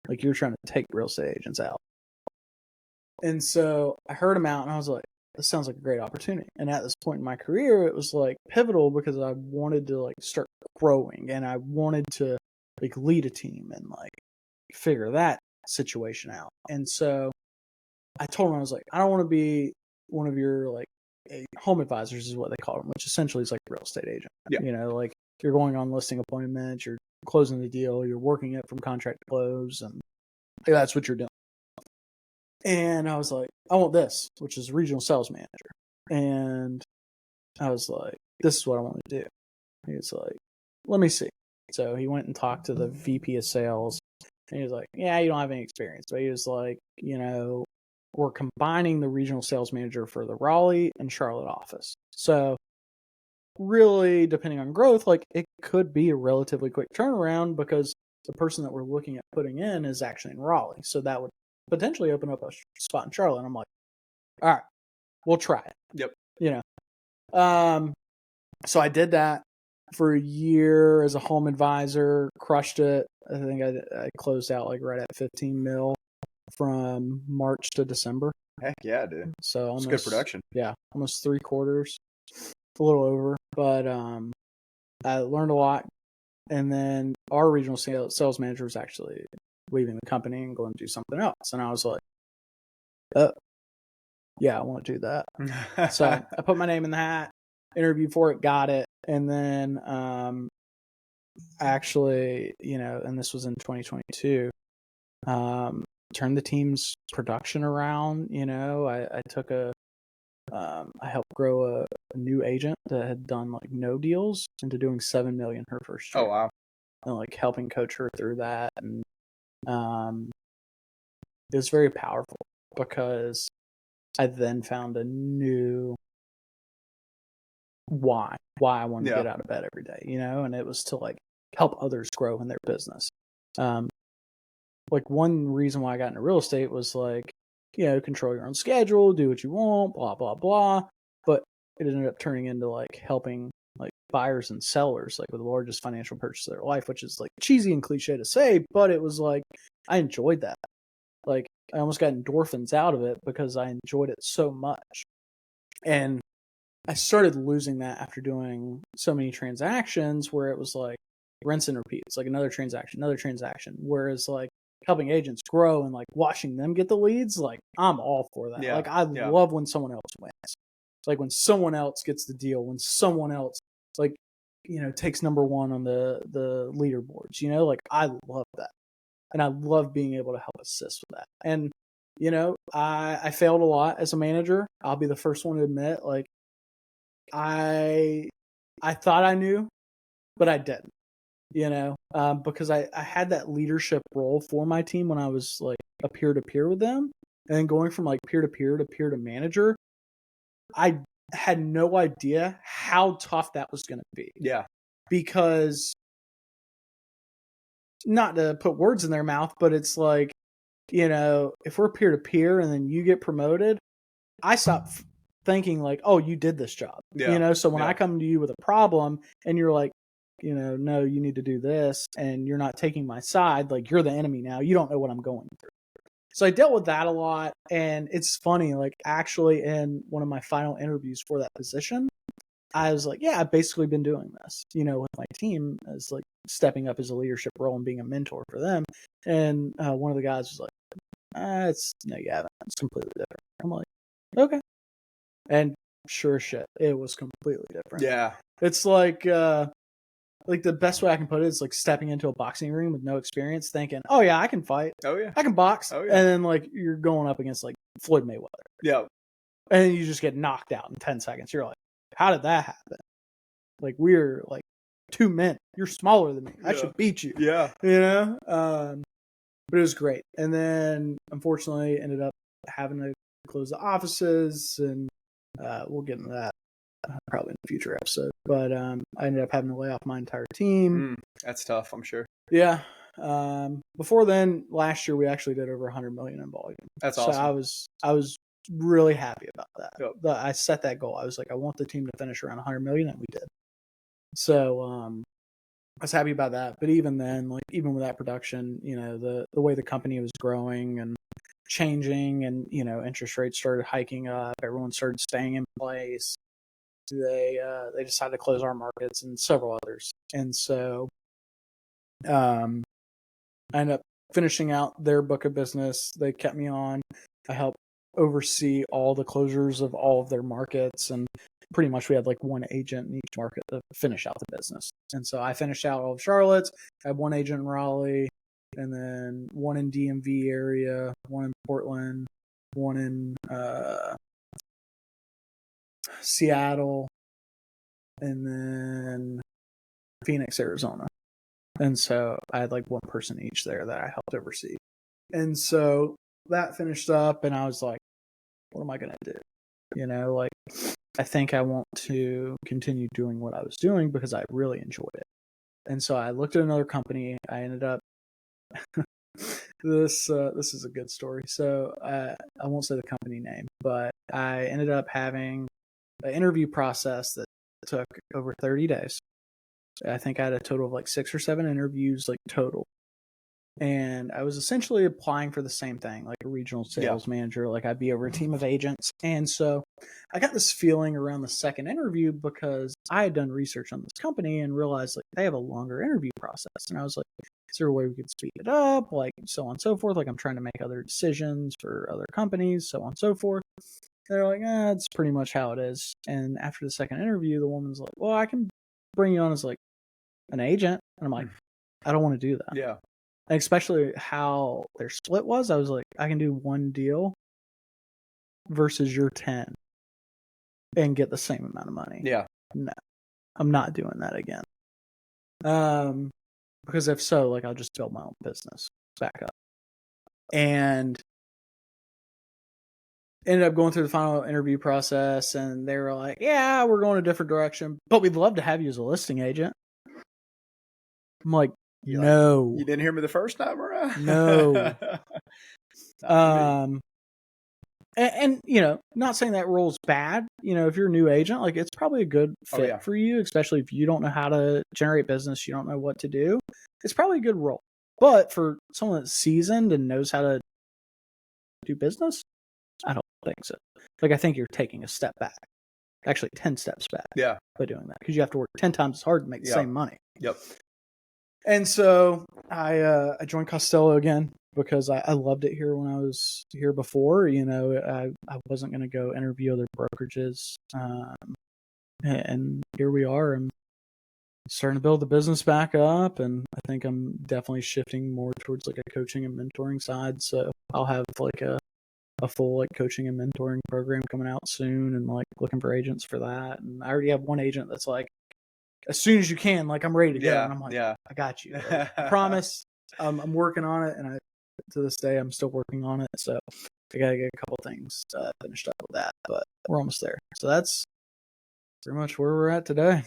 Like you're trying to take real estate agents out. And so I heard him out and I was like, this sounds like a great opportunity. And at this point in my career, it was like pivotal because I wanted to like start growing and I wanted to like lead a team and like figure that situation out. And so I told him, I was like, I don't want to be one of your like home advisors is what they call them, which essentially is like a real estate agent. Yeah. You know, like you're going on listing appointments, you're closing the deal, you're working it from contract to close, and that's what you're doing. And I was like, I want this, which is regional sales manager. And I was like, this is what I want to do. He was like, let me see. So he went and talked to the VP of sales. And he was like, yeah, you don't have any experience. But he was like, you know, we're combining the regional sales manager for the Raleigh and Charlotte office. So really, depending on growth, like it could be a relatively quick turnaround because the person that we're looking at putting in is actually in Raleigh. So that would potentially open up a spot in Charlotte. And I'm like, all right, we'll try it. Yep. You know, so I did that for a year as a home advisor, crushed it. I think I closed out like right at 15 mil from March to December. Heck yeah, dude. So almost, it's good production. Yeah, almost 3/4, a little over. But I learned a lot. And then our regional sales manager was actually leaving the company and going to do something else. And I was like, oh, yeah, I want to do that. So I put my name in the hat, interviewed for it, got it. And then actually, you know, and this was in 2022, turned the team's production around. You know, I took I helped grow a new agent that had done like no deals into doing 7 million her first year. Oh, wow. And like helping coach her through that. And it was very powerful because I then found a new why I wanted to get out of bed every day, you know, and it was to like help others grow in their business. Like one reason why I got into real estate was like, you know, control your own schedule, do what you want, blah, blah, blah. But it ended up turning into like helping like buyers and sellers, like with the largest financial purchase of their life, which is like cheesy and cliche to say, but it was like, I enjoyed that. Like I almost got endorphins out of it because I enjoyed it so much. And I started losing that after doing so many transactions where it was like rinse and repeat. It's like another transaction. Whereas like helping agents grow and like watching them get the leads, like I'm all for that. Like I love when someone else wins. Like when someone else gets the deal, when someone else like, you know, takes number one on the leaderboards, you know, like I love that. And I love being able to help assist with that. And, you know, I failed a lot as a manager. I'll be the first one to admit, like, I thought I knew, but I didn't, you know, because I had that leadership role for my team when I was like a peer-to-peer with them. And then going from like peer-to-peer to peer to manager, I had no idea how tough that was going to be. Yeah. Because not to put words in their mouth, but it's like, you know, if we're peer to peer and then you get promoted, I stop thinking like, oh, you did this job, you know? So when I come to you with a problem and you're like, you know, no, you need to do this and you're not taking my side, like you're the enemy now. You don't know what I'm going through. So I dealt with that a lot. And it's funny, like actually in one of my final interviews for that position, I was like, yeah, I've basically been doing this, with my team as like stepping up as a leadership role and being a mentor for them. And one of the guys was like, no, you haven't. It's completely different. I'm like, okay. And sure as shit, it was completely different. Yeah. It's like the best way I can put it is like stepping into a boxing ring with no experience, thinking, oh yeah, I can fight. Oh yeah. I can box. Oh yeah. And then like you're going up against like Floyd Mayweather. Yeah. And then you just get knocked out in 10 seconds. You're like, how did that happen? Like we're like two men. You're smaller than me. I should beat you. Yeah. But it was great. And then unfortunately ended up having to close the offices, and we'll get into that probably in a future episode. But I ended up having to lay off my entire team. That's tough, I'm sure. Yeah. Before then, last year we actually did over 100 million in volume. That's awesome. So I was really happy about that. Yep. I set that goal. I was like, I want the team to finish around 100 million, and we did. So I was happy about that. But even then, like even with that production, the way the company was growing and changing, and interest rates started hiking up, everyone started staying in place. They decided to close our markets and several others, and so I ended up finishing out their book of business. They kept me on. I helped oversee all the closures of all of their markets, and pretty much we had like one agent in each market to finish out the business. And so I finished out all of Charlotte's. I had one agent in Raleigh, and then one in DMV area, one in Portland, one in Seattle, and then Phoenix, Arizona. And so I had like one person each there that I helped oversee. And so that finished up, and I was like, what am I going to do? Like I think I want to continue doing what I was doing because I really enjoyed it. And so I looked at another company. I ended up this is a good story. So I won't say the company name, but I ended up having an interview process that took over 30 days. I think I had a total of like 6 or 7 interviews, like total. And I was essentially applying for the same thing, like a regional sales manager, like I'd be over a team of agents. And so I got this feeling around the second interview because I had done research on this company and realized like they have a longer interview process. And I was like, is there a way we could speed it up? Like so on and so forth. Like I'm trying to make other decisions for other companies, so on and so forth. They're like, it's pretty much how it is. And after the second interview, the woman's like, well, I can bring you on as like an agent. And I'm like, I don't want to do that. Yeah. And especially how their split was, I was like, I can do one deal versus your 10 and get the same amount of money. Yeah. No, I'm not doing that again. Because if so, like I'll just build my own business back up. And ended up going through the final interview process, and they were like, yeah, we're going a different direction, but we'd love to have you as a listing agent. I'm like, no. You didn't hear me the first time around? No. And not saying that role's bad. If you're a new agent, like it's probably a good fit for you, especially if you don't know how to generate business, you don't know what to do. It's probably a good role. But for someone that's seasoned and knows how to do business, I don't think so. Like I think you're taking a step back. Actually 10 steps back. Yeah. By doing that. Because you have to work 10 times as hard to make the same money. Yep. And so I joined Costello again because I loved it here when I was here before. I wasn't going to go interview other brokerages. And here we are. I'm starting to build the business back up. And I think I'm definitely shifting more towards like a coaching and mentoring side. So I'll have like a full like coaching and mentoring program coming out soon, and like looking for agents for that. And I already have one agent that's like, as soon as you can, like I'm ready to go. And I'm like, I got you. Like, I promise. I'm working on it, and to this day I'm still working on it. So I gotta get a couple things finished up with that, but we're almost there. So that's pretty much where we're at today.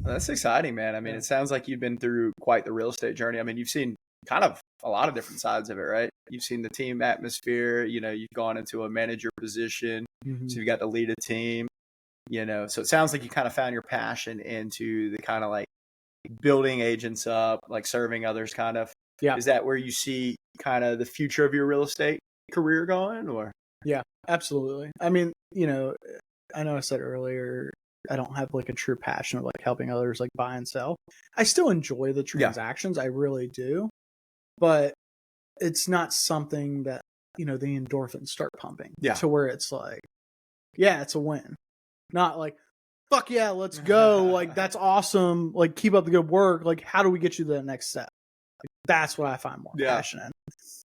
That's exciting, man. I mean, it sounds like you've been through quite the real estate journey. I mean, you've seen kind of a lot of different sides of it, right? You've seen the team atmosphere. You've gone into a manager position, so you got to lead a team. So it sounds like you kind of found your passion into the kind of like building agents up, like serving others kind of. Yeah. Is that where you see kind of the future of your real estate career going, or? Yeah, absolutely. I mean, I know I said earlier, I don't have like a true passion of like helping others like buy and sell. I still enjoy the transactions. I really do. But it's not something that, the endorphins start pumping to where it's like, yeah, it's a win. Not like, fuck yeah, let's go. Like, that's awesome. Like, keep up the good work. Like, how do we get you to the next step? Like, that's what I find more passionate.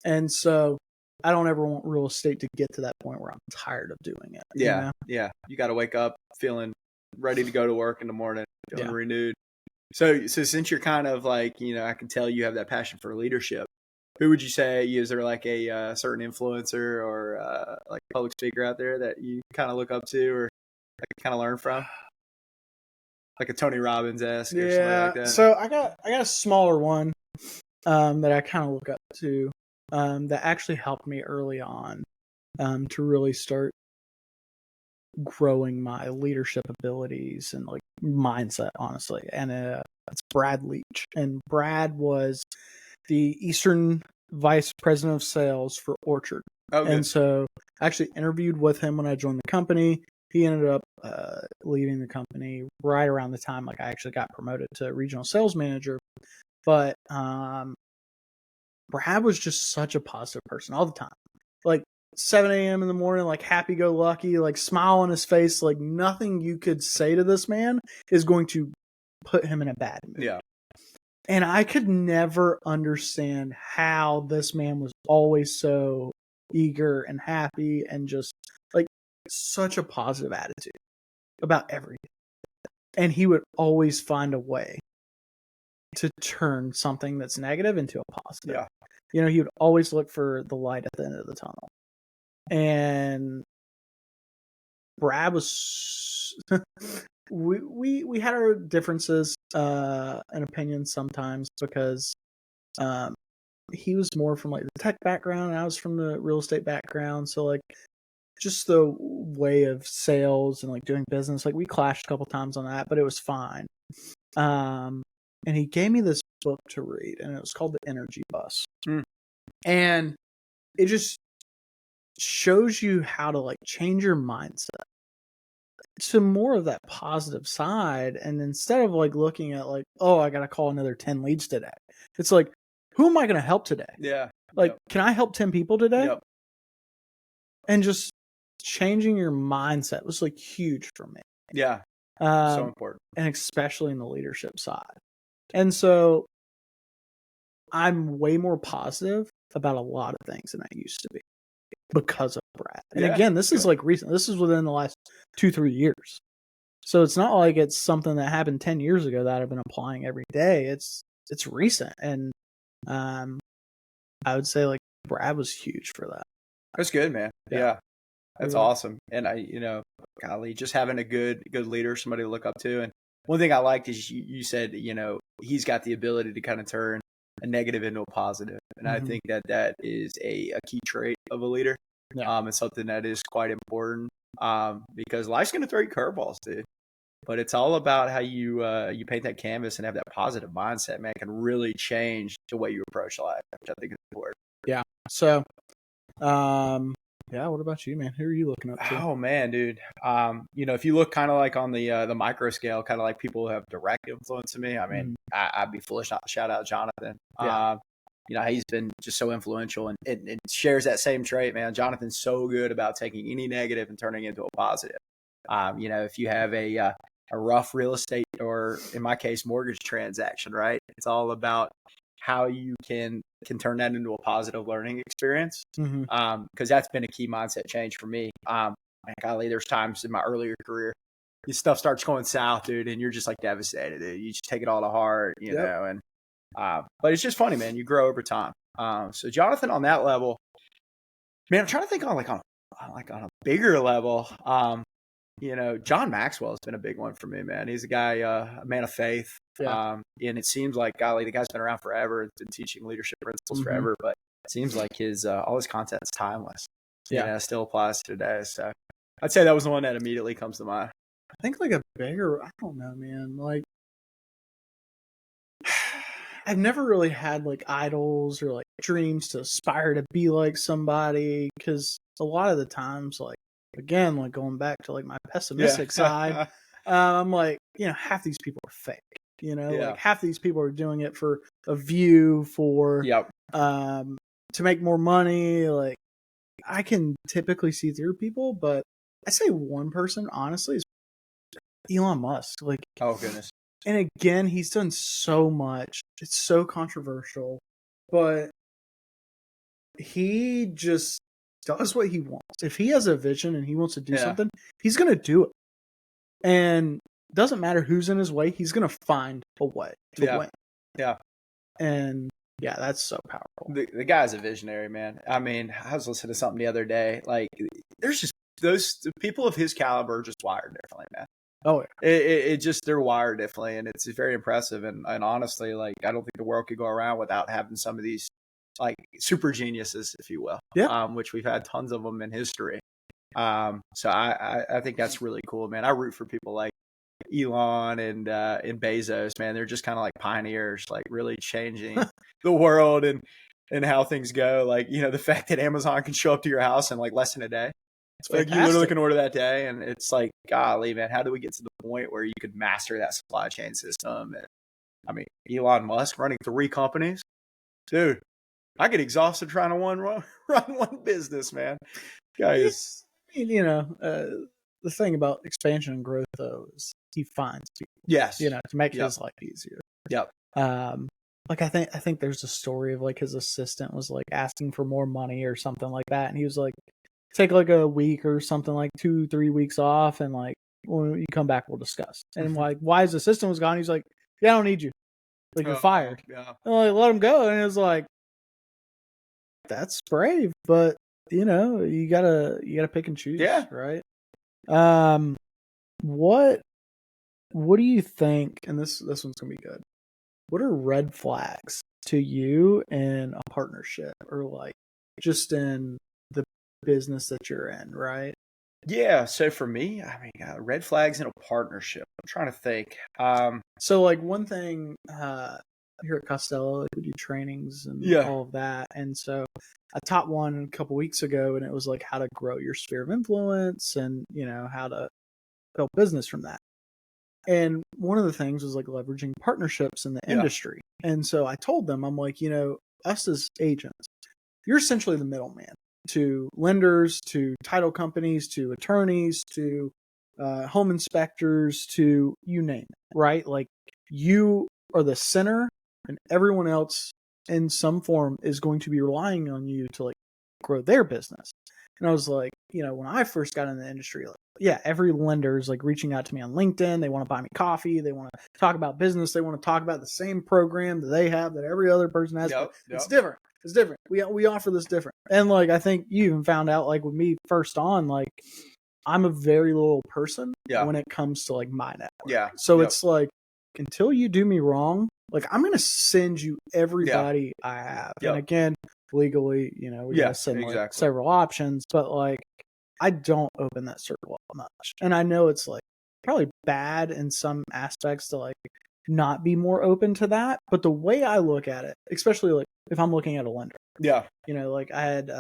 And so I don't ever want real estate to get to that point where I'm tired of doing it. Yeah. Yeah. You got to wake up feeling ready to go to work in the morning, feeling renewed. So since you're kind of like, I can tell you have that passion for leadership. Who would you say, is there like a certain influencer or like public speaker out there that you kind of look up to or kind of learn from? Like a Tony Robbins-esque or something like that? So I got a smaller one that I kind of look up to that actually helped me early on to really start growing my leadership abilities and like mindset, honestly. And it's Brad Leach. And Brad was the Eastern Vice President of Sales for Orchard. And so I actually interviewed with him when I joined the company. He ended up leaving the company right around the time like I actually got promoted to regional sales manager. But Brad was just such a positive person all the time. Like 7 a.m. in the morning, like happy-go-lucky, like smile on his face. Like nothing you could say to this man is going to put him in a bad mood. Yeah. And I could never understand how this man was always so eager and happy and just like such a positive attitude about everything. And he would always find a way to turn something that's negative into a positive. Yeah. He would always look for the light at the end of the tunnel. And Brad was we had our differences and opinions sometimes because he was more from like the tech background and I was from the real estate background. So like just the way of sales and like doing business, like we clashed a couple times on that, but it was fine. And he gave me this book to read and it was called The Energy Bus. And it just shows you how to like change your mindset to more of that positive side. And instead of like looking at like, oh, I got to call another 10 leads today. It's like, who am I going to help today? Yeah. Like, can I help 10 people today? And just changing your mindset was like huge for me. Yeah. So important. And especially in the leadership side. And so I'm way more positive about a lot of things than I used to be because of Brad. And again, this is like recent. This is within the last 2-3 years. So it's not like it's something that happened 10 years ago that I've been applying every day. It's recent. And I would say like Brad was huge for that. That's good, man. Yeah. That's awesome. And golly, just having a good leader, somebody to look up to. And one thing I liked is you said, he's got the ability to kind of turn a negative into a positive. And I think that is a key trait of a leader. It's something that is quite important because life's going to throw you curveballs, dude. But it's all about how you paint that canvas and have that positive mindset, man. It can really change the way you approach life, which I think is important. Yeah. So, what about you, man? Who are you looking up to? Oh man, dude. If you look kind of like on the micro scale, kind of like people who have direct influence on me. I mean, I'd be foolish not to shout out Jonathan. He's been just so influential and it shares that same trait, man. Jonathan's so good about taking any negative and turning it into a positive. If you have a rough real estate or in my case, mortgage transaction, right? It's all about how you can turn that into a positive learning experience. Because that's been a key mindset change for me. Golly, there's times in my earlier career, this stuff starts going south, dude, and you're just like devastated, dude. You just take it all to heart, you know, and but it's just funny, man. You grow over time. So Jonathan on that level, man, I'm trying to think on a bigger level. John Maxwell has been a big one for me, man. He's a guy, a man of faith. And it seems like, golly, the guy's been around forever. He's been teaching leadership principles forever, but it seems like his all his content is timeless. Still applies today. So I'd say that was the one that immediately comes to mind. I think like a bigger, I don't know, man. Like I've never really had like idols or like dreams to aspire to be like somebody because a lot of the times, like again, like going back to like my pessimistic side, I'm like, half these people are fake. Yeah. Like half these people are doing it for a view, for Yep. to make more money. Like I can typically see through people, but I say one person honestly is Elon Musk. Like, Oh goodness. and again, he's done so much. It's so controversial, but he just does what he wants. If he has a vision and he wants to do something, he's going to do it. And doesn't matter who's in his way, he's going to find a way to win. Yeah. And yeah, that's so powerful. The guy's a visionary, man. I mean, I was listening to something the other day. Like, there's just the people of his caliber are just wired differently, man. Oh yeah. It just, they're wired differently, and it's very impressive. And honestly, like, I don't think the world could go around without having some of these like super geniuses, if you will. Yeah. Which we've had tons of them in history. So I think that's really cool, man. I root for people like Elon and Bezos, man. They're just kind of like pioneers, like really changing the world and how things go. Like, the fact that Amazon can show up to your house in like less than a day. It's like fantastic. You literally can order that day, and it's like, golly, man, how do we get to the point where you could master that supply chain system? And I mean, Elon Musk running 3 companies, dude. I get exhausted trying to run one business, man. Guys, the thing about expansion and growth though is he finds people. Yes. To make his life easier. Yep. Like I think there's a story of like his assistant was like asking for more money or something like that, and he was like, take like a week or something, like 2-3 weeks off, and like when you come back we'll discuss. And like why his assistant was gone, he's like, yeah, I don't need you. Like you're fired. Yeah. And like let him go, and it was like, that's brave, but you gotta pick and choose. Yeah. Right. What do you think? And this one's gonna be good. What are red flags to you in a partnership, or like just in the business that you're in? Right. Yeah. So for me, I mean, red flags in a partnership. I'm trying to think. So like one thing, here at Costello, like we do trainings and all of that. And so I taught one a couple weeks ago, and it was like how to grow your sphere of influence and, how to build business from that. And one of the things was like leveraging partnerships in the industry. And so I told them, I'm like, us as agents, you're essentially the middleman to lenders, to title companies, to attorneys, to home inspectors, to you name it, right? Like you are the center, and everyone else in some form is going to be relying on you to like grow their business. And I was like, when I first got in the industry, like, yeah, every lender is like reaching out to me on LinkedIn. They want to buy me coffee. They want to talk about business. They want to talk about the same program that they have that every other person has. Yep. It's different. It's different. We offer this different. And like, I think you even found out like with me first on, like I'm a very loyal person when it comes to like my network. Yeah. So it's like, until you do me wrong, like I'm going to send you everybody I have. And again, legally, we got to send like several options, but like I don't open that circle up much. And I know it's like probably bad in some aspects to like not be more open to that. But the way I look at it, especially like if I'm looking at a lender, like I had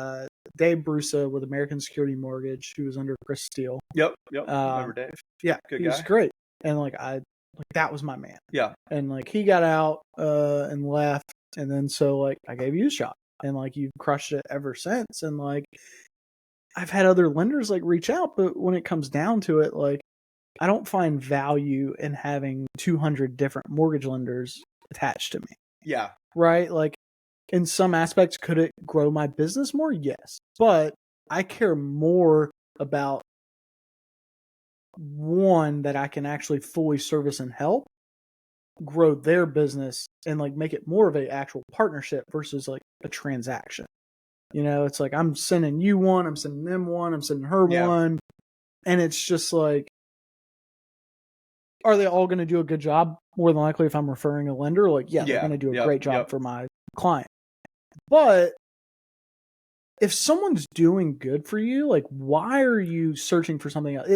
Dave Brusa with American Security Mortgage, who was under Chris Steele. Yep. Remember Dave? Yeah, good he guy. was great. And like that was my man. Yeah. And like he got out and left, and then so like I gave you a shot, and like you've crushed it ever since. And like I've had other lenders like reach out, but when it comes down to it, like I don't find value in having 200 different mortgage lenders attached to me. Yeah. Right? Like in some aspects, could it grow my business more? Yes. But I care more about one that I can actually fully service and help grow their business and like make it more of an actual partnership versus like a transaction. It's like I'm sending you one, I'm sending them one, I'm sending her one. And it's just like, are they all going to do a good job? More than likely, if I'm referring a lender, like, they're going to do a great job for my client. But if someone's doing good for you, like, why are you searching for something else?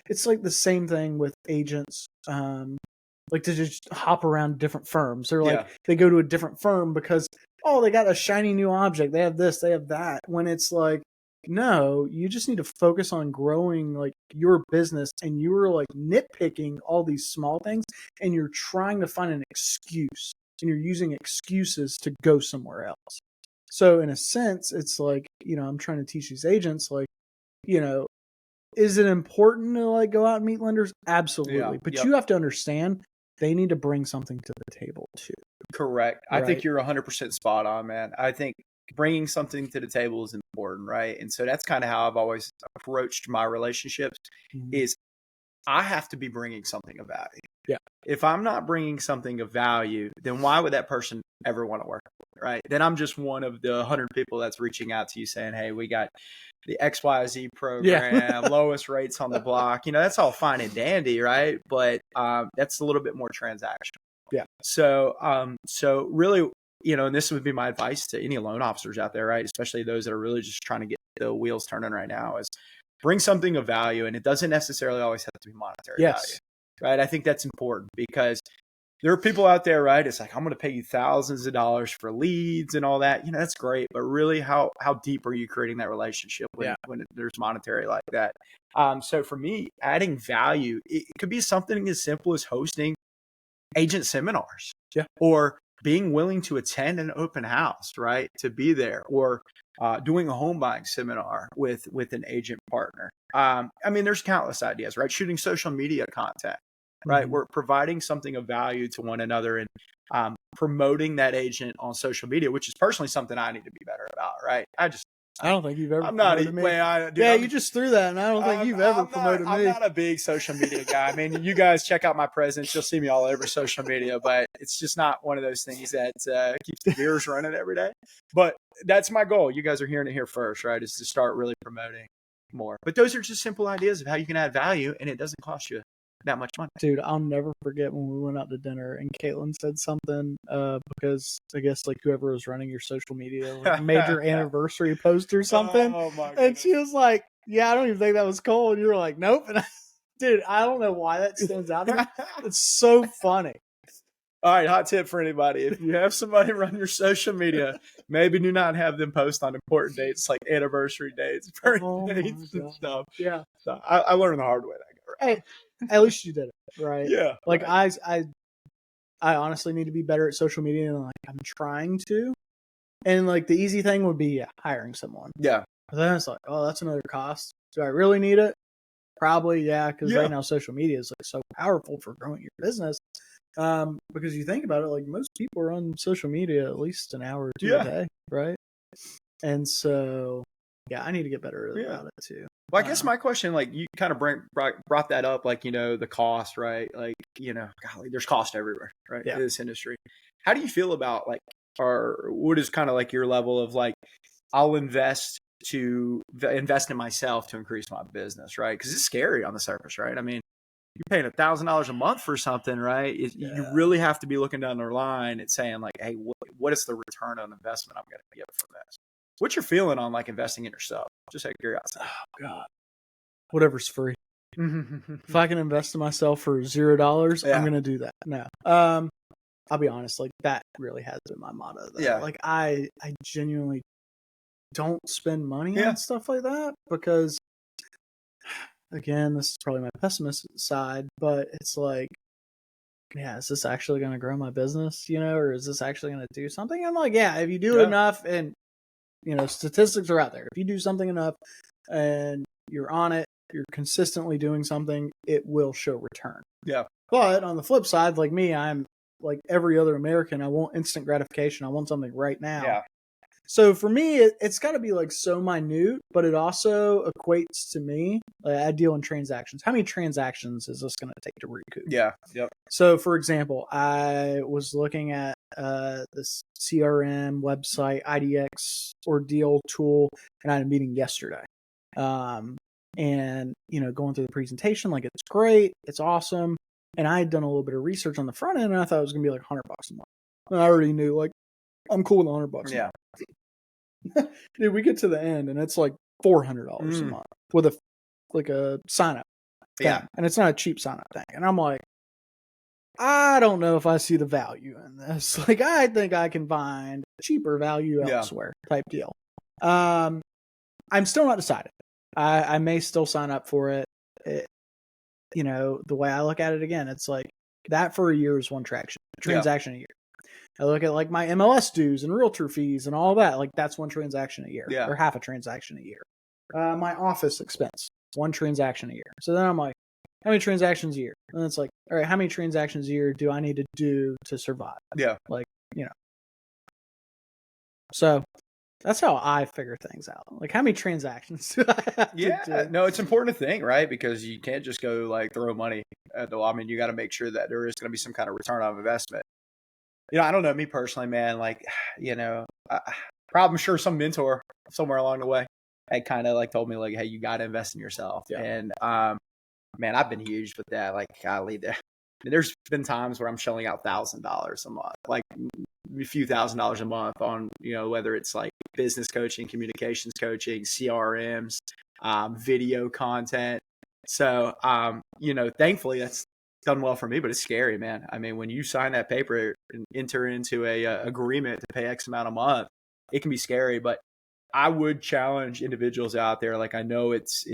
It's like the same thing with agents, like to just hop around different firms. They're like, they go to a different firm because, they got a shiny new object. They have this, they have that. When it's like, no, you just need to focus on growing like your business, and you were like nitpicking all these small things, and you're trying to find an excuse, and you're using excuses to go somewhere else. So in a sense, it's like, I'm trying to teach these agents, like, is it important to like go out and meet lenders? Absolutely. But you have to understand they need to bring something to the table too. Correct. Right? I think you're 100% spot on, man. I think bringing something to the table is important, right? And so that's kind of how I've always approached my relationships is I have to be bringing something of value. Yeah. If I'm not bringing something of value, then why would that person ever want to work with me, right? Then I'm just one of the 100 people that's reaching out to you saying, hey, we got the XYZ program, lowest rates on the block. That's all fine and dandy, right? But that's a little bit more transactional. Yeah. So really, and this would be my advice to any loan officers out there, right? Especially those that are really just trying to get the wheels turning right now, is bring something of value. And it doesn't necessarily always have to be monetary value, right? I think that's important because there are people out there, right? It's like, I'm going to pay you thousands of dollars for leads and all that. That's great. But really, how deep are you creating that relationship when there's monetary like that? So for me, adding value, it could be something as simple as hosting agent seminars, or being willing to attend an open house, right? To be there, or doing a home buying seminar with an agent partner. There's countless ideas, right? Shooting social media content, right? We're providing something of value to one another and promoting that agent on social media, which is personally something I need to be better about, right? I don't think you've ever promoted me. You just threw that, and I don't think you've ever promoted me. I'm not a big social media guy. I mean, you guys check out my presence. You'll see me all over social media, but it's just not one of those things that keeps the gears running every day. But that's my goal. You guys are hearing it here first, right? Is to start really promoting more. But those are just simple ideas of how you can add value, and it doesn't cost you that much money. Dude, I'll never forget when we went out to dinner and Caitlin said something because I guess like whoever was running your social media, like major anniversary post or something. Oh my and she was like, yeah, I don't even think that was cool. And you were like, nope. And dude, I don't know why that stands out to me. It's so funny. All right, hot tip for anybody. If you have somebody run your social media, maybe do not have them post on important dates like anniversary dates, birthdays, and stuff. Yeah. So I learned the hard way. Hey, at least you did it, right? Yeah. Like right. I honestly need to be better at social media, and like I'm trying to. And like the easy thing would be hiring someone. Yeah. But then it's like, oh, that's another cost. Do I really need it? Probably, yeah. Because right now social media is like so powerful for growing your business. Because you think about it, like most people are on social media at least an hour or two a day, right? And so, I need to get better about it too. Well, I guess my question, like you kind of brought that up, like, the cost, right? Like, golly, there's cost everywhere, right? In this industry. How do you feel about what is kind of like your level of like, I'll invest in myself to increase my business, right? Because it's scary on the surface, right? I mean, you're paying $1,000 a month for something, right? You really have to be looking down the line and saying like, hey, what is the return on investment I'm going to get from this? What's your feeling on like investing in yourself? Just out of curiosity. Oh God, whatever's free. If I can invest in myself for $0, I'm going to do that. No, I'll be honest. Like that really has been my motto. Though. Yeah. Like I genuinely don't spend money on stuff like that because, again, this is probably my pessimist side, but it's like, is this actually going to grow my business? Or is this actually going to do something? I'm like, if you do enough, and statistics are out there. If you do something enough and you're on it, you're consistently doing something, it will show return. Yeah. But on the flip side, like me, I'm like every other American. I want instant gratification. I want something right now. Yeah. So for me, it's got to be like so minute, but it also equates to me. I deal in transactions. How many transactions is this going to take to recoup? Yeah. Yep. So for example, I was looking at this CRM website, IDX ordeal tool, and I had a meeting yesterday. And going through the presentation, like it's great, it's awesome. And I had done a little bit of research on the front end, and I thought it was going to be like $100 a month. And I already knew, like, I'm cool with $100 a month. Dude, we get to the end and it's like $400 a month with a sign up thing. Yeah. And it's not a cheap sign up thing. And I'm like, I don't know if I see the value in this. Like, I think I can find cheaper value elsewhere type deal. I I'm still not decided. I may still sign up for it. The way I look at it again, it's like that for a year is one transaction a year. I look at like my MLS dues and realtor fees and all that. Like that's one transaction a year or half a transaction a year. My office expense, one transaction a year. So then I'm like, how many transactions a year? And it's like, all right, how many transactions a year do I need to do to survive? Yeah. Like, so that's how I figure things out. Like, how many transactions do I have to do? No, it's important to think, right? Because you can't just go like throw money at the wall. I mean, you got to make sure that there is going to be some kind of return on investment. I don't know, me personally, man, like, I'm sure some mentor somewhere along the way had kind of like told me like, hey, you got to invest in yourself. Yeah. And, man, I've been huge with that. Like, golly, there's been times where I'm shelling out $1,000 a month, like a few $1,000s a month on, whether it's like business coaching, communications coaching, CRMs, video content. So, thankfully that's done well for me, but it's scary, man. I mean, when you sign that paper and enter into a agreement to pay X amount a month, it can be scary, but I would challenge individuals out there. Like, I know it's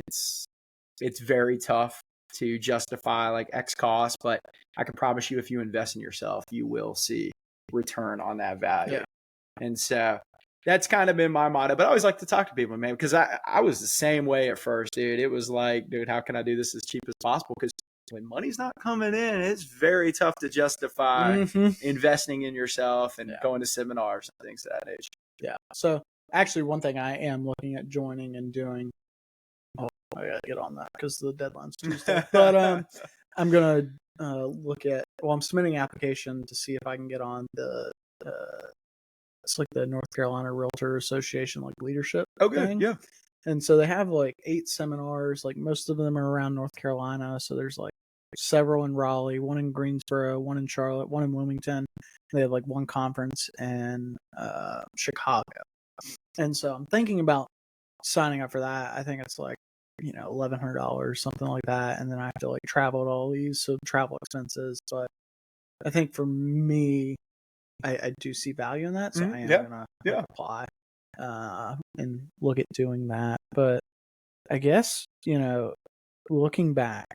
very tough to justify like X cost, but I can promise you, if you invest in yourself, you will see return on that value. Yeah. And so that's kind of been my motto, but I always like to talk to people, man, because I was the same way at first, dude. It was like, dude, how can I do this as cheap as possible? Because when money's not coming in, it's very tough to justify investing in yourself and going to seminars and things of that nature. Yeah. So actually, one thing I am looking at joining and doing, I gotta get on that because the deadline's Tuesday. But I'm gonna look at. Well, I'm submitting an application to see if I can get on the. It's like the North Carolina Realtor Association, like leadership thing. Yeah. And so they have like 8 seminars. Like most of them are around North Carolina. So there's like several in Raleigh, one in Greensboro, one in Charlotte, one in Wilmington. They have like one conference in Chicago. And so I'm thinking about signing up for that. I think it's like, $1,100, something like that. And then I have to like travel to all these, so travel expenses. But I think for me, I do see value in that. So I am going to apply and look at doing that. But I guess, looking back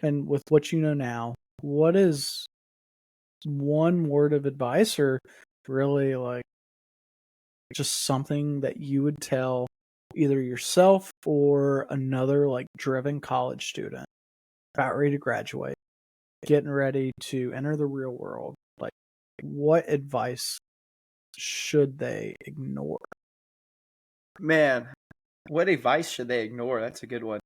and with what you know now, what is one word of advice or really like just something that you would tell either yourself or another like driven college student about ready to graduate, getting ready to enter the real world? Like, what advice should they ignore? Man, what advice should they ignore? That's a good one.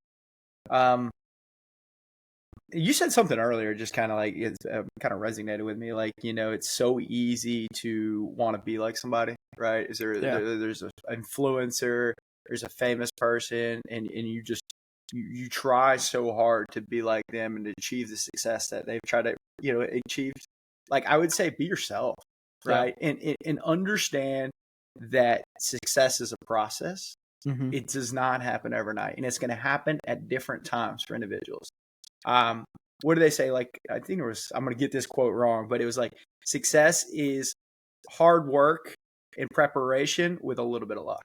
You said something earlier, just kind of like it's kind of resonated with me. Like, it's so easy to want to be like somebody, right? There's an influencer, there's a famous person, and you just you try so hard to be like them and to achieve the success that they've tried to achieve. Like, I would say, be yourself, right? And understand that success is a process. It does not happen overnight, and it's going to happen at different times for individuals. What do they say? Like, I think I'm going to get this quote wrong, but it was like, success is hard work and preparation with a little bit of luck,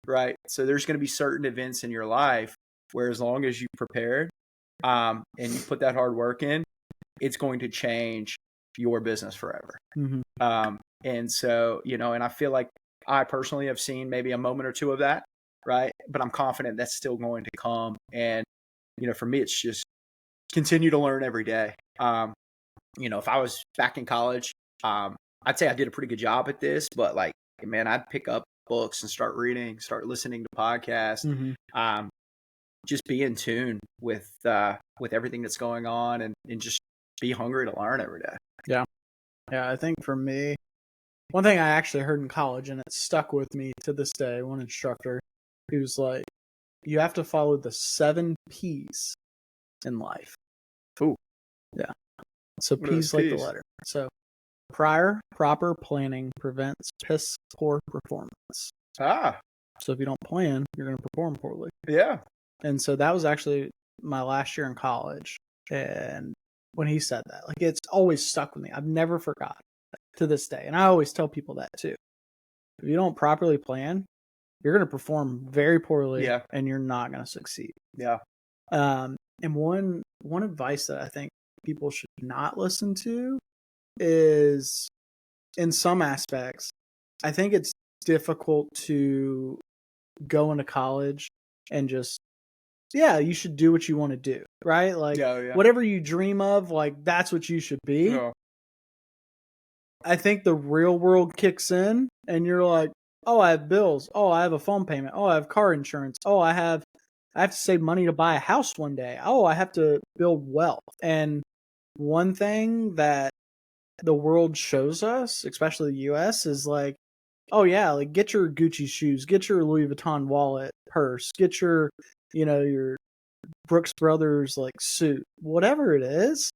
right? So there's going to be certain events in your life where, as long as you prepared, and you put that hard work in, it's going to change your business forever. And so, and I feel like I personally have seen maybe a moment or two of that, right? But I'm confident that's still going to come. And, for me, it's just continue to learn every day. If I was back in college, I'd say I did a pretty good job at this, but like, man, I'd pick up books and start reading, start listening to podcasts, just be in tune with everything that's going on and just be hungry to learn every day. Yeah. Yeah. I think for me, one thing I actually heard in college, and it stuck with me to this day, one instructor, he was like, you have to follow the 7 P's in life. Ooh. Yeah. So P's like the letter. So prior proper planning prevents piss poor performance. So if you don't plan, you're going to perform poorly. Yeah. And so that was actually my last year in college. And when he said that, like, it's always stuck with me. I've never forgot to this day. And I always tell people that too. If you don't properly plan, you're going to perform very poorly, Yeah. and you're not going to succeed. Yeah. And one advice that I think people should not listen to is, in some aspects, I think it's difficult to go into college and just, you should do what you want to do, right? Like, whatever you dream of, like, that's what you should be. Yeah. I think the real world kicks in, and you're like, oh, I have bills. Oh, I have a phone payment. Oh, I have car insurance. Oh, I have to save money to buy a house one day. Oh, I have to build wealth. And one thing that the world shows us, especially the US, is like, oh yeah, like, get your Gucci shoes, get your Louis Vuitton wallet, purse, get your, your Brooks Brothers like suit, whatever it is.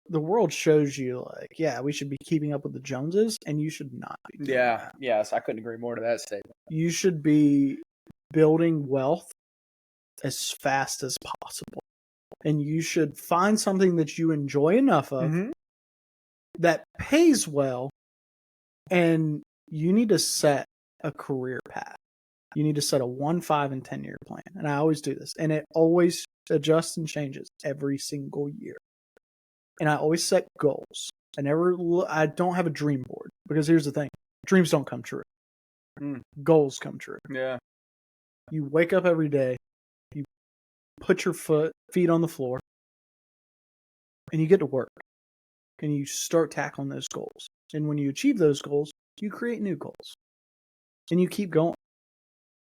The world shows you, like, yeah, we should be keeping up with the Joneses, and you should not be doing that. Yes, I couldn't agree more to that statement. You should be building wealth as fast as possible. And you should find something that you enjoy enough of that pays well, and you need to set a career path. You need to set a 1, 5, and 10-year plan. And I always do this. And it always adjusts and changes every single year. And I always set goals. I don't have a dream board, because here's the thing. Dreams don't come true. Goals come true. Yeah. You wake up every day, you put your feet on the floor, and you get to work. And you start tackling those goals. And when you achieve those goals, you create new goals. And you keep going.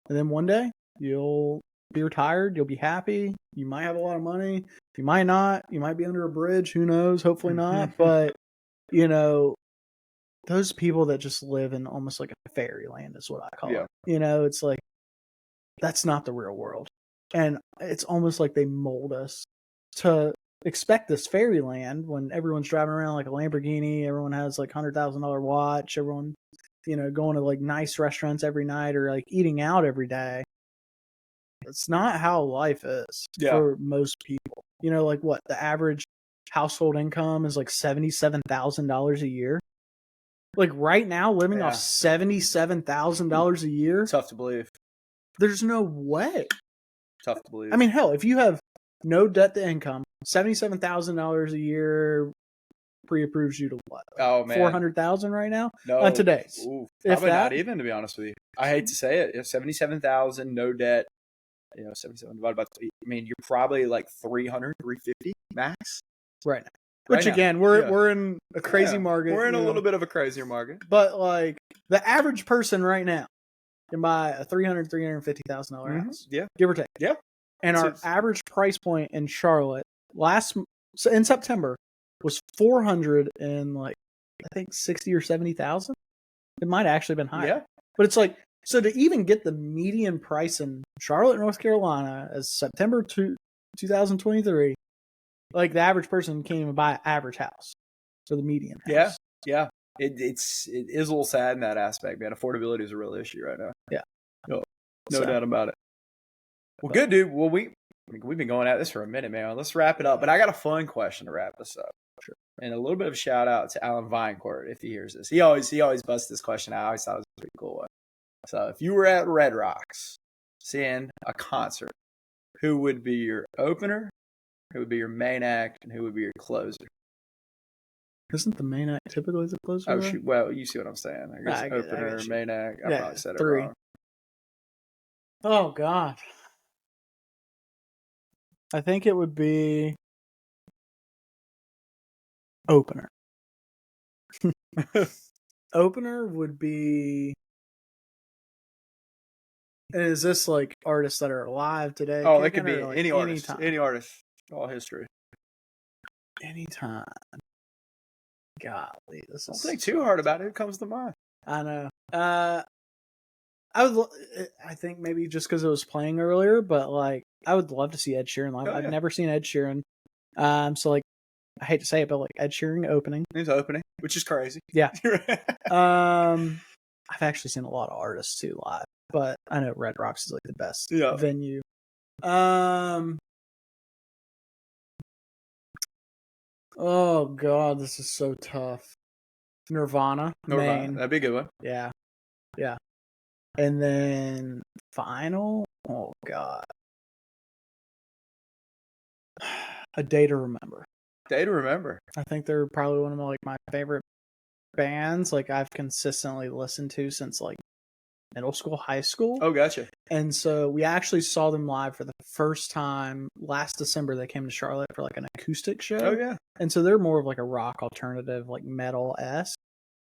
And then one day, you'll be retired, you'll be happy, you might have a lot of money, you might not, you might be under a bridge, who knows, hopefully not, but, those people that just live in almost like a fairyland is what I call it. It's like, that's not the real world. And it's almost like they mold us to expect this fairyland when everyone's driving around like a Lamborghini, everyone has like $100,000 watch, everyone, going to like nice restaurants every night, or like eating out every day. It's not how life is for most people. Like what? The average household income is like $77,000 a year. Like right now, living off $77,000 a year. Tough to believe. There's no way. Tough to believe. I mean, hell, if you have no debt to income, $77,000 a year pre-approves you to what? Oh man, 400,000 right now. No, today. Probably not even, to be honest with you. I hate to say it. 77,000, no debt. 77 divided by 3. I mean, you're probably like 300, 350 max. Right now. Which again, we're in a crazy market. We're in a little bit of a crazier market. But like the average person right now can buy a $350,000 house. Yeah. Give or take. Yeah. And our average price point in Charlotte in September was 400 and like, I think 60 or 70,000. It might have actually been higher. Yeah. But it's like, so to even get the median price in Charlotte, North Carolina as September 2023, like the average person can't even buy an average house for the median house. Yeah. It is a little sad in that aspect, man. Affordability is a real issue right now. Yeah. No doubt about it. Well, good, dude. Well, we've been going at this for a minute, man. Let's wrap it up. But I got a fun question to wrap this up. Sure. And a little bit of a shout out to Alan Vinecourt if he hears this. He always busts this question out. I always thought it was a pretty cool one. So if you were at Red Rocks seeing a concert, who would be your opener, who would be your main act, and who would be your closer? Isn't the main act typically the closer? Oh, shoot. Well, you see what I'm saying. I guess opener, main act. I probably said it wrong. Oh, God. I think it would be opener. Opener would be... Is this like artists that are alive today? Oh, it could be like any artist. Anytime? Any artist. All history. Anytime. Golly, this Don't is think too hard about it. It comes to mind. I know. I think maybe just because it was playing earlier, but like I would love to see Ed Sheeran live. I've never seen Ed Sheeran. So like I hate to say it, but like Ed Sheeran opening. He's opening, which is crazy. Yeah. I've actually seen a lot of artists too live, but I know Red Rocks is like the best venue. Oh God, this is so tough. Nirvana, Maine. That'd be a good one. Yeah. And then final, oh god, A Day to Remember. Day to Remember. I think they're probably one of my favorite bands. Like I've consistently listened to since like middle school, high school. Oh, gotcha. And so we actually saw them live for the first time last December. They came to Charlotte for like an acoustic show. Oh, yeah. And so they're more of like a rock alternative, like metal-esque,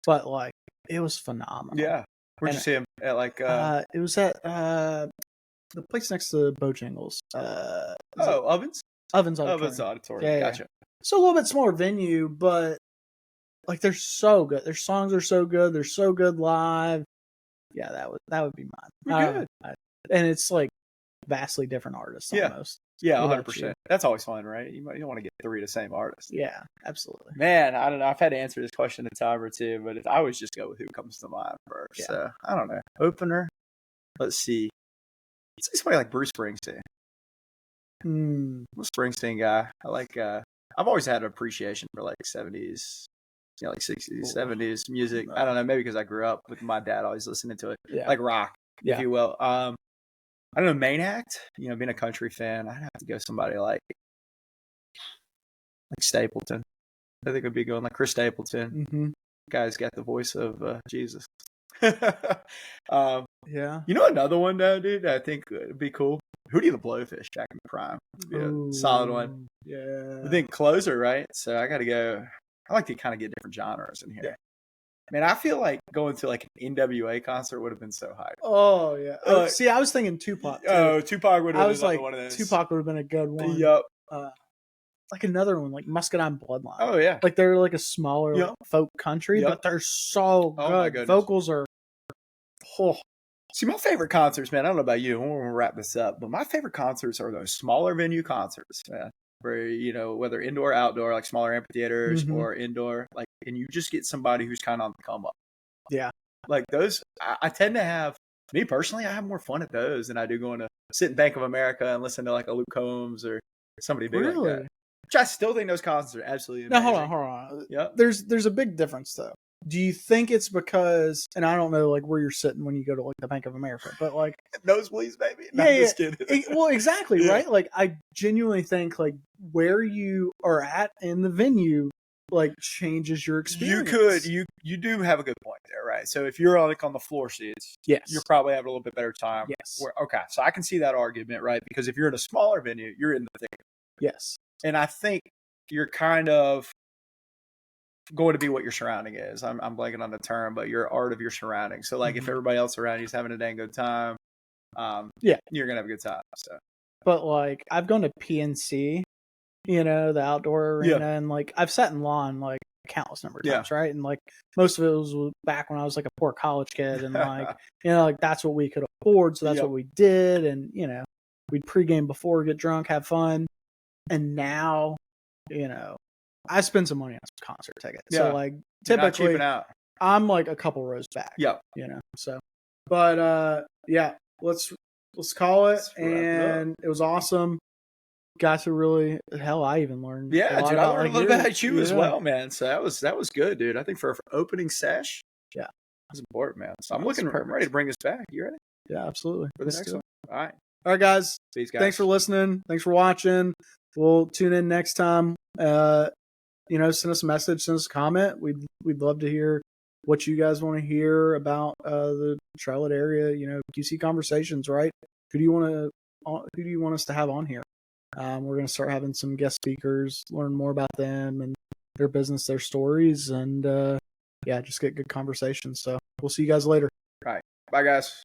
but like it was phenomenal. Yeah. Where'd you see him? At like it was at the place next to Bojangles. Ovens? Ovens Auditorium. Ovens Auditorium. Yeah, Gotcha. So a little bit smaller venue, but like they're so good. Their songs are so good. They're so good live. Yeah, that would be mine. We're good. And it's like vastly different artists almost. Yeah, 100%. That's always fun, right? You don't want to get three of the same artists. Yeah, absolutely. Man, I don't know. I've had to answer this question a time or two, but I always just go with who comes to mind first. Yeah. So I don't know. Opener. Let's see. It's somebody like Bruce Springsteen. I'm a Springsteen guy. I like. I've always had an appreciation for like 70s, like 60s, 70s music. I don't know. Maybe because I grew up with my dad always listening to it, like rock, if you will. I don't know, main act, being a country fan, I'd have to go somebody like Stapleton. I think it would be going like Chris Stapleton. Mm-hmm. Guy's got the voice of Jesus. Yeah. Another one though, dude, I think would be cool. Hootie the Blowfish back in the prime. Yeah, solid one. Yeah. I think closer, right? So I got to go. I like to kind of get different genres in here. Yeah. Man, I feel like going to like an NWA concert would have been so hype. Oh yeah. See, I was thinking Tupac. Too. Oh, Tupac would have been like, one of those. Tupac would have been a good one. Yep. Like another one, like Muscadine Bloodline. Oh yeah. Like they're like a smaller like, folk country, but they're so good. My goodness. Vocals are. Oh. See, my favorite concerts, man. I don't know about you. We'll wrap this up, but my favorite concerts are those smaller venue concerts, man. Where whether indoor, outdoor, like smaller amphitheaters or indoor, like, and you just get somebody who's kind of on the come up. Yeah, like those. I tend to have, me personally, I have more fun at those than I do going to sit in Bank of America and listen to like a Luke Combs or somebody big like that. Which I still think those concerts are absolutely amazing. Now hold on. Yep. There's a big difference though. Do you think it's because, and I don't know like where you're sitting when you go to like the Bank of America, but like nosebleeds, baby. Just kidding. Well, exactly, right? Like I genuinely think like where you are at in the venue like changes your experience. You do have a good point there, right? So if you're like on the floor seats, yes, you're probably having a little bit better time. Yes. Okay, so I can see that argument, right? Because if you're in a smaller venue, you're in the thick. Yes. And I think you're kind of going to be what your surrounding is. I'm blanking on the term, but your art of your surroundings. So like if everybody else around you is having a dang good time, you're gonna have a good time. So, but like I've gone to PNC, the outdoor arena, and like I've sat in lawn like countless number of times, right? And like most of it was back when I was like a poor college kid, and like like that's what we could afford, so that's what we did, and we'd pregame before, get drunk, have fun, and now, I spend some money on some concert tickets. So like typically I'm like a couple rows back. Yeah. So but let's call it. And it was awesome. Got to really I even learned dude, I learned a little bit about you as well, man. So that was good, dude. I think for opening sesh, that's important, man. So I'm ready to bring this back. You ready? Yeah, absolutely. For the next one. All right, guys. Peace, guys. Thanks for listening. Thanks for watching. We'll tune in next time. Send us a message, send us a comment. We'd love to hear what you guys want to hear about the Charlotte area. QC conversations, right? Who do you want us to have on here? We're going to start having some guest speakers, learn more about them and their business, their stories, and just get good conversations. So we'll see you guys later. All right, bye, guys.